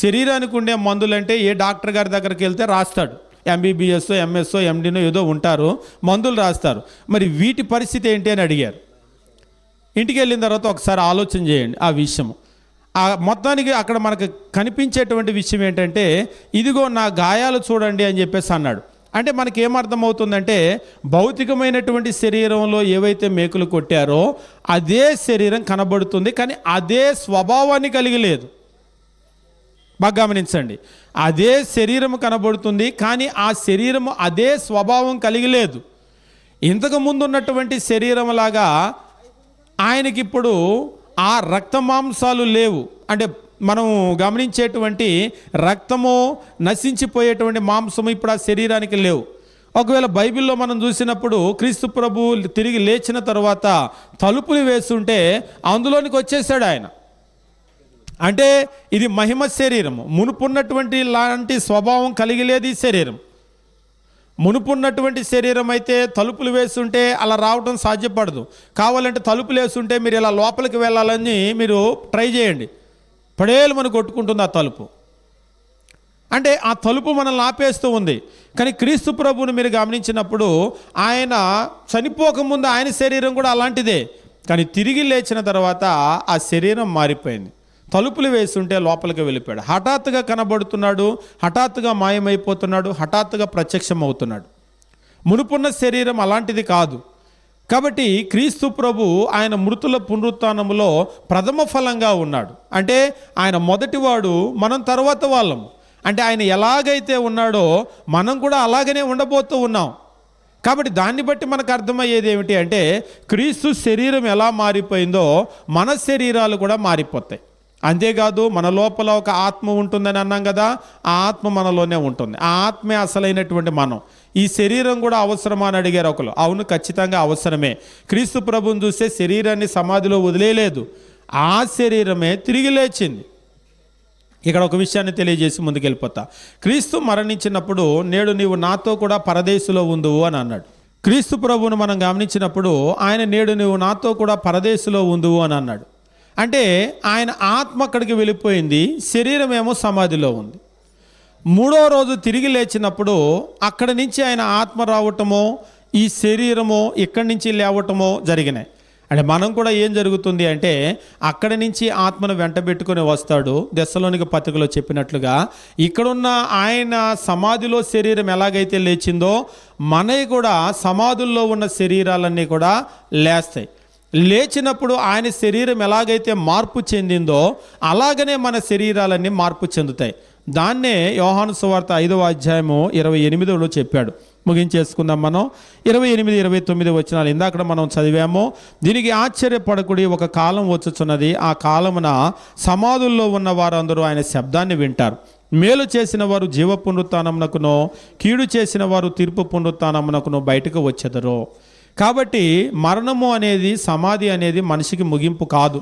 శరీరానికి ఉండే మందులు అంటే ఏ డాక్టర్ గారి దగ్గరికి వెళ్తే రాస్తాడు, MBBS, MS, MD ఏదో ఉంటారు, మందులు రాస్తారు. మరి వీటి పరిస్థితి ఏంటి అని అడిగారు. ఇంటికి వెళ్ళిన తర్వాత ఒకసారి ఆలోచన చేయండి ఆ విషయము. ఆ మొత్తానికి అక్కడ మనకు కనిపించేటువంటి విషయం ఏంటంటే, ఇదిగో నా గాయాలు చూడండి అని చెప్పేసి అన్నాడు. అంటే మనకి ఏమర్థమవుతుందంటే, భౌతికమైనటువంటి శరీరంలో ఏవైతే మేకులు కొట్టారో అదే శరీరం కనబడుతుంది, కానీ అదే స్వభావాన్ని కలిగి లేదు. బాగా గమనించండి, అదే శరీరం కనబడుతుంది కానీ ఆ శరీరము అదే స్వభావం కలిగి లేదు. ఇంతకు ముందు ఉన్నటువంటి శరీరం లాగా ఆయనకిప్పుడు ఆ రక్త మాంసాలు లేవు. అంటే మనం గమనించేటువంటి రక్తము, నశించిపోయేటువంటి మాంసము ఇప్పుడు ఆ శరీరానికి లేవు. ఒకవేళ బైబిల్లో మనం చూసినప్పుడు క్రీస్తు ప్రభు తిరిగి లేచిన తర్వాత తలుపులు వేస్తుంటే అందులోనికి వచ్చేసాడు ఆయన. అంటే ఇది మహిమ శరీరము. మునుపున్నటువంటి లాంటి స్వభావం కలిగి లేదు ఈ శరీరం. మునుపున్నటువంటి శరీరం అయితే తలుపులు వేస్తుంటే అలా రావడం సాధ్యపడదు. కావాలంటే తలుపులు వేస్తుంటే మీరు ఇలా లోపలికి వెళ్ళాలని మీరు ట్రై చేయండి, పడేలు మనం కొట్టుకుంటుంది ఆ తలుపు. అంటే ఆ తలుపు మనల్ని ఆపేస్తూ ఉంది. కానీ క్రీస్తు ప్రభువుని మీరు గమనించినప్పుడు ఆయన చనిపోకముందు ఆయన శరీరం కూడా అలాంటిదే, కానీ తిరిగి లేచిన తర్వాత ఆ శరీరం మారిపోయింది. తలుపులు వేస్తుంటే లోపలికి వెళ్ళిపోయాడు. హఠాత్తుగా కనబడుతున్నాడు, హఠాత్తుగా మాయమైపోతున్నాడు, హఠాత్తుగా ప్రత్యక్షం అవుతున్నాడు. మునుపున్న శరీరం అలాంటిది కాదు. కాబట్టి క్రీస్తు ప్రభు ఆయన మృతుల పునరుత్థానములో ప్రథమ ఫలంగా ఉన్నాడు. అంటే ఆయన మొదటివాడు, మనం తర్వాత వాళ్ళము. అంటే ఆయన ఎలాగైతే ఉన్నాడో మనం కూడా అలాగనే ఉండబోతూ ఉన్నాం. కాబట్టి దాన్ని బట్టి మనకు అర్థమయ్యేది ఏమిటి అంటే, క్రీస్తు శరీరం ఎలా మారిపోయిందో మన శరీరాలు కూడా మారిపోతాయి. అంతేకాదు మన లోపల ఒక ఆత్మ ఉంటుందని అన్నాం కదా, ఆ ఆత్మ మనలోనే ఉంటుంది. ఆ ఆత్మే అసలైనటువంటి మనం. ఈ శరీరం కూడా అవసరమా అని అడిగారు ఒకరు. అవును, ఖచ్చితంగా అవసరమే. క్రీస్తు ప్రభువుని చూస్తే శరీరాన్ని సమాధిలో వదిలేయలేదు, ఆ శరీరమే తిరిగి లేచింది. ఇక్కడ ఒక విషయాన్ని తెలియజేసి ముందుకెళ్ళిపోతా. క్రీస్తు మరణించినప్పుడు నేడు నీవు నాతో కూడా పరదేశులో ఉందువు అని అన్నాడు. క్రీస్తు ప్రభువును మనం గమనించినప్పుడు ఆయన నేడు నీవు నాతో కూడా పరదేశులో ఉందువు అని అన్నాడు. అంటే ఆయన ఆత్మ అక్కడికి వెళ్ళిపోయింది, శరీరం ఏమో సమాధిలో ఉంది. 3వ రోజు తిరిగి లేచినప్పుడు అక్కడి నుంచి ఆయన ఆత్మ రావటమో ఈ శరీరమో ఇక్కడి నుంచి లేవటమో జరిగినాయి. అంటే మనం కూడా ఏం జరుగుతుంది అంటే, అక్కడి నుంచి ఆత్మను వెంటబెట్టుకొని వస్తాడు. దెస్సలోనిక పత్రికలో చెప్పినట్లుగా ఇక్కడున్న ఆయన సమాధిలో శరీరం ఎలాగైతే లేచిందో మనవి కూడా సమాధుల్లో ఉన్న శరీరాలన్నీ కూడా లేస్తాయి. లేచినప్పుడు ఆయన శరీరం ఎలాగైతే మార్పు చెందిందో అలాగనే మన శరీరాలన్నీ మార్పు చెందుతాయి. దాన్నే యోహాను సువార్త 5వ అధ్యాయము 28లో చెప్పాడు. ముగించేసుకుందాం మనం. 28, 29 వచనాలు ఇందాక మనం చదివాము. దీనికి ఆశ్చర్యపడకుడి, ఒక కాలం వచ్చుచున్నది, ఆ కాలమున సమాధుల్లో ఉన్న వారందరూ ఆయన శబ్దాన్ని వింటారు. మేలు చేసిన వారు జీవ పునరుత్థానమునకునో, కీడు చేసిన వారు తీర్పు పునరుత్థానమునకునో బయటకు వచ్చెదరు. కాబట్టి మరణము అనేది, సమాధి అనేది మనిషికి ముగింపు కాదు.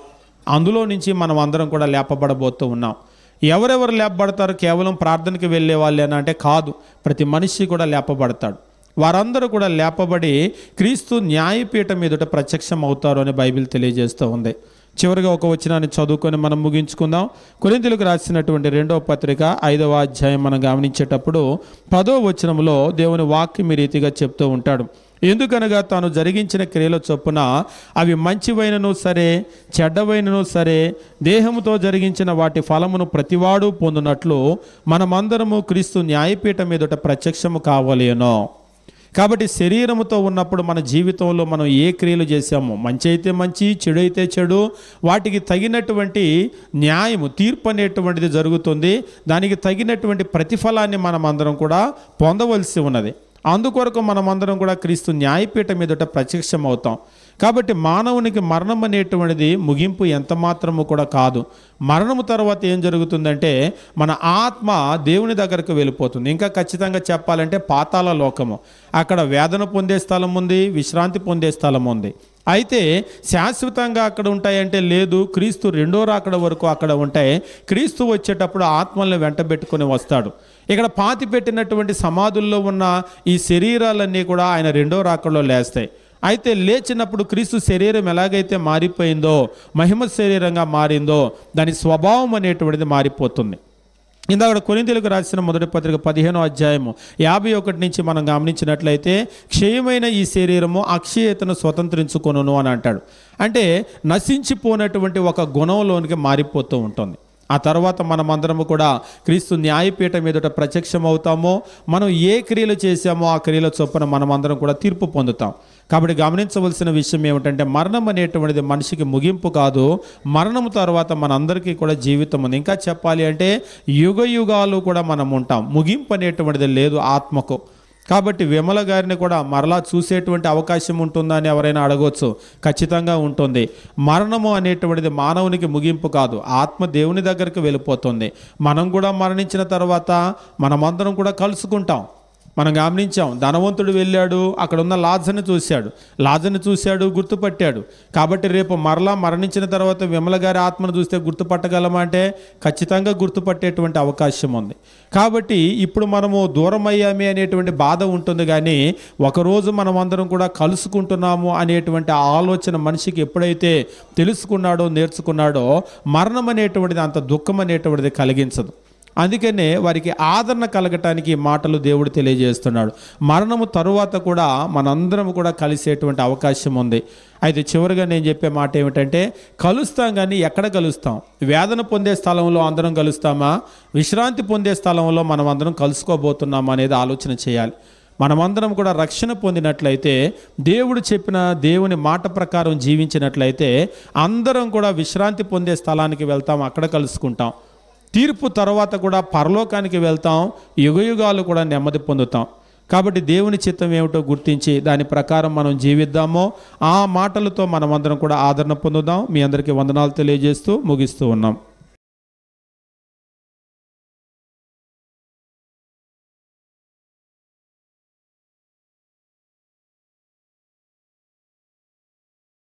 అందులో నుంచి మనం అందరం కూడా లేపబడబోతూ ఉన్నాం. ఎవరెవరు లేపబడతారు? కేవలం ప్రార్థనకి వెళ్ళే వాళ్ళేనా అంటే కాదు, ప్రతి మనిషి కూడా లేపబడతాడు. వారందరూ కూడా లేపబడి క్రీస్తు న్యాయపీఠం ఎదుట ప్రత్యక్షం అవుతారు అని బైబిల్ తెలియజేస్తూ ఉంది. చివరిగా ఒక వచనాన్ని చదువుకొని మనం ముగించుకుందాం. కొరింథీయులకు రాసినటువంటి 2వ పత్రిక 5వ అధ్యాయం మనం గమనించేటప్పుడు 10వ వచనంలో దేవుని వాక్యం ఈ రీతిగా చెప్తూ ఉంటాడు. ఎందుకనగా తాను జరిగించిన క్రియల చొప్పున అవి మంచివైనను సరే చెడ్డవైనను సరే దేహముతో జరిగించిన వాటి ఫలమును ప్రతివాడు పొందునట్లు మనమందరము క్రీస్తు న్యాయపీఠం ఎదుట ప్రత్యక్షము కావాలేనో. కాబట్టి శరీరముతో ఉన్నప్పుడు మన జీవితంలో మనం ఏ క్రియలు చేశామో, మంచి అయితే మంచి, చెడు అయితే చెడు, వాటికి తగినటువంటి న్యాయము, తీర్పు అనేటువంటిది జరుగుతుంది. దానికి తగినటువంటి ప్రతిఫలాన్ని మనం అందరం కూడా పొందవలసి ఉన్నది. అందుకొరకు మనమందరం కూడా క్రీస్తు న్యాయపీఠం ఎదుట ప్రత్యక్షం అవుతాం. కాబట్టి మానవునికి మరణం అనేటువంటిది ముగింపు ఎంత మాత్రము కూడా కాదు. మరణము తర్వాత ఏం జరుగుతుందంటే మన ఆత్మ దేవుని దగ్గరకు వెళ్ళిపోతుంది. ఇంకా ఖచ్చితంగా చెప్పాలంటే పాతాళ లోకము, అక్కడ వేదన పొందే స్థలం ఉంది, విశ్రాంతి పొందే స్థలం ఉంది. అయితే శాశ్వతంగా అక్కడ ఉంటాయంటే లేదు, క్రీస్తు 2వ రాకడ వరకు అక్కడ ఉంటాయి. క్రీస్తు వచ్చేటప్పుడు ఆత్మల్ని వెంటబెట్టుకొని వస్తాడు. ఇక్కడ పాతి పెట్టినటువంటి సమాధుల్లో ఉన్న ఈ శరీరాలన్నీ కూడా ఆయన 2వ రాకడలో లేస్తాయి. అయితే లేచినప్పుడు క్రీస్తు శరీరం ఎలాగైతే మారిపోయిందో, మహిమ శరీరంగా మారిందో, దాని స్వభావం అనేటువంటిది మారిపోతుంది. ఇందాక కొరింథీయులకు రాసిన మొదటి పత్రిక 15వ అధ్యాయము 51 నుంచి మనం గమనించినట్లయితే క్షయమైన ఈ శరీరము అక్షయతను స్వతంత్రించుకొనును అని అంటాడు. అంటే నశించిపోయినటువంటి ఒక గుణంలోనికి మారిపోతూ ఉంటుంది. ఆ తర్వాత మనమందరము కూడా క్రీస్తు న్యాయపీఠం ఎదుట ప్రత్యక్షం అవుతామో, మనం ఏ క్రియలు చేశామో ఆ క్రియల చొప్పున మనమందరం కూడా తీర్పు పొందుతాం. కాబట్టి గమనించవలసిన విషయం ఏమిటంటే మరణం అనేటువంటిది మనిషికి ముగింపు కాదు. మరణం తర్వాత మనందరికీ కూడా జీవితం ఉంది. ఇంకా చెప్పాలి అంటే యుగ యుగాలు కూడా మనం ఉంటాం. ముగింపు అనేటువంటిది లేదు ఆత్మకు. కాబట్టి విమల గారిని కూడా మరలా చూసేటువంటి అవకాశం ఉంటుందా అని ఎవరైనా అడగవచ్చు. ఖచ్చితంగా ఉంటుంది. మరణము అనేటువంటిది మానవునికి ముగింపు కాదు, ఆత్మ దేవుని దగ్గరికి వెళ్ళిపోతుంది. మనం కూడా మరణించిన తర్వాత మనమందరం కూడా కలుసుకుంటాం. మనం గమనించాం, ధనవంతుడు వెళ్ళాడు, అక్కడ ఉన్న లాజర్ని చూశాడు, గుర్తుపట్టాడు. కాబట్టి రేపు మరలా మరణించిన తర్వాత విమల గారి ఆత్మను చూస్తే గుర్తుపట్టగలమా అంటే ఖచ్చితంగా గుర్తుపట్టేటువంటి అవకాశం ఉంది. కాబట్టి ఇప్పుడు మనము దూరం అయ్యామే అనేటువంటి బాధ ఉంటుంది, కానీ ఒకరోజు మనం అందరం కూడా కలుసుకుంటున్నాము అనేటువంటి ఆలోచన మనిషికి ఎప్పుడైతే తెలుసుకున్నాడో, నేర్చుకున్నాడో, మరణం అనేటువంటిది అంత దుఃఖం అనేటువంటిది కలిగించదు. అందుకనే వారికి ఆదరణ కలగటానికి ఈ మాటలు దేవుడు తెలియజేస్తున్నాడు. మరణము తరువాత కూడా మనందరం కూడా కలిసేటువంటి అవకాశం ఉంది. అయితే చివరిగా నేను చెప్పే మాట ఏమిటంటే కలుస్తాం, కానీ ఎక్కడ కలుస్తాం? వేదన పొందే స్థలంలో అందరం కలుస్తామా? విశ్రాంతి పొందే స్థలంలో మనం అందరం కలుసుకోబోతున్నామా అనేది ఆలోచన చేయాలి. మనమందరం కూడా రక్షణ పొందినట్లయితే, దేవుడు చెప్పిన దేవుని మాట ప్రకారం జీవించినట్లయితే అందరం కూడా విశ్రాంతి పొందే స్థలానికి వెళ్తాం, అక్కడ కలుసుకుంటాం. తీర్పు తర్వాత కూడా పరలోకానికి వెళ్తాం, యుగయుగాలు కూడా నెమ్మది పొందుతాం. కాబట్టి దేవుని చిత్తం ఏమిటో గుర్తించి దాని ప్రకారం మనం జీవిద్దామో, ఆ మాటలతో మనమందరం కూడా ఆదరణ పొందుదాం. మీ అందరికీ వందనాలు తెలియజేస్తూ ముగిస్తూ ఉన్నాం.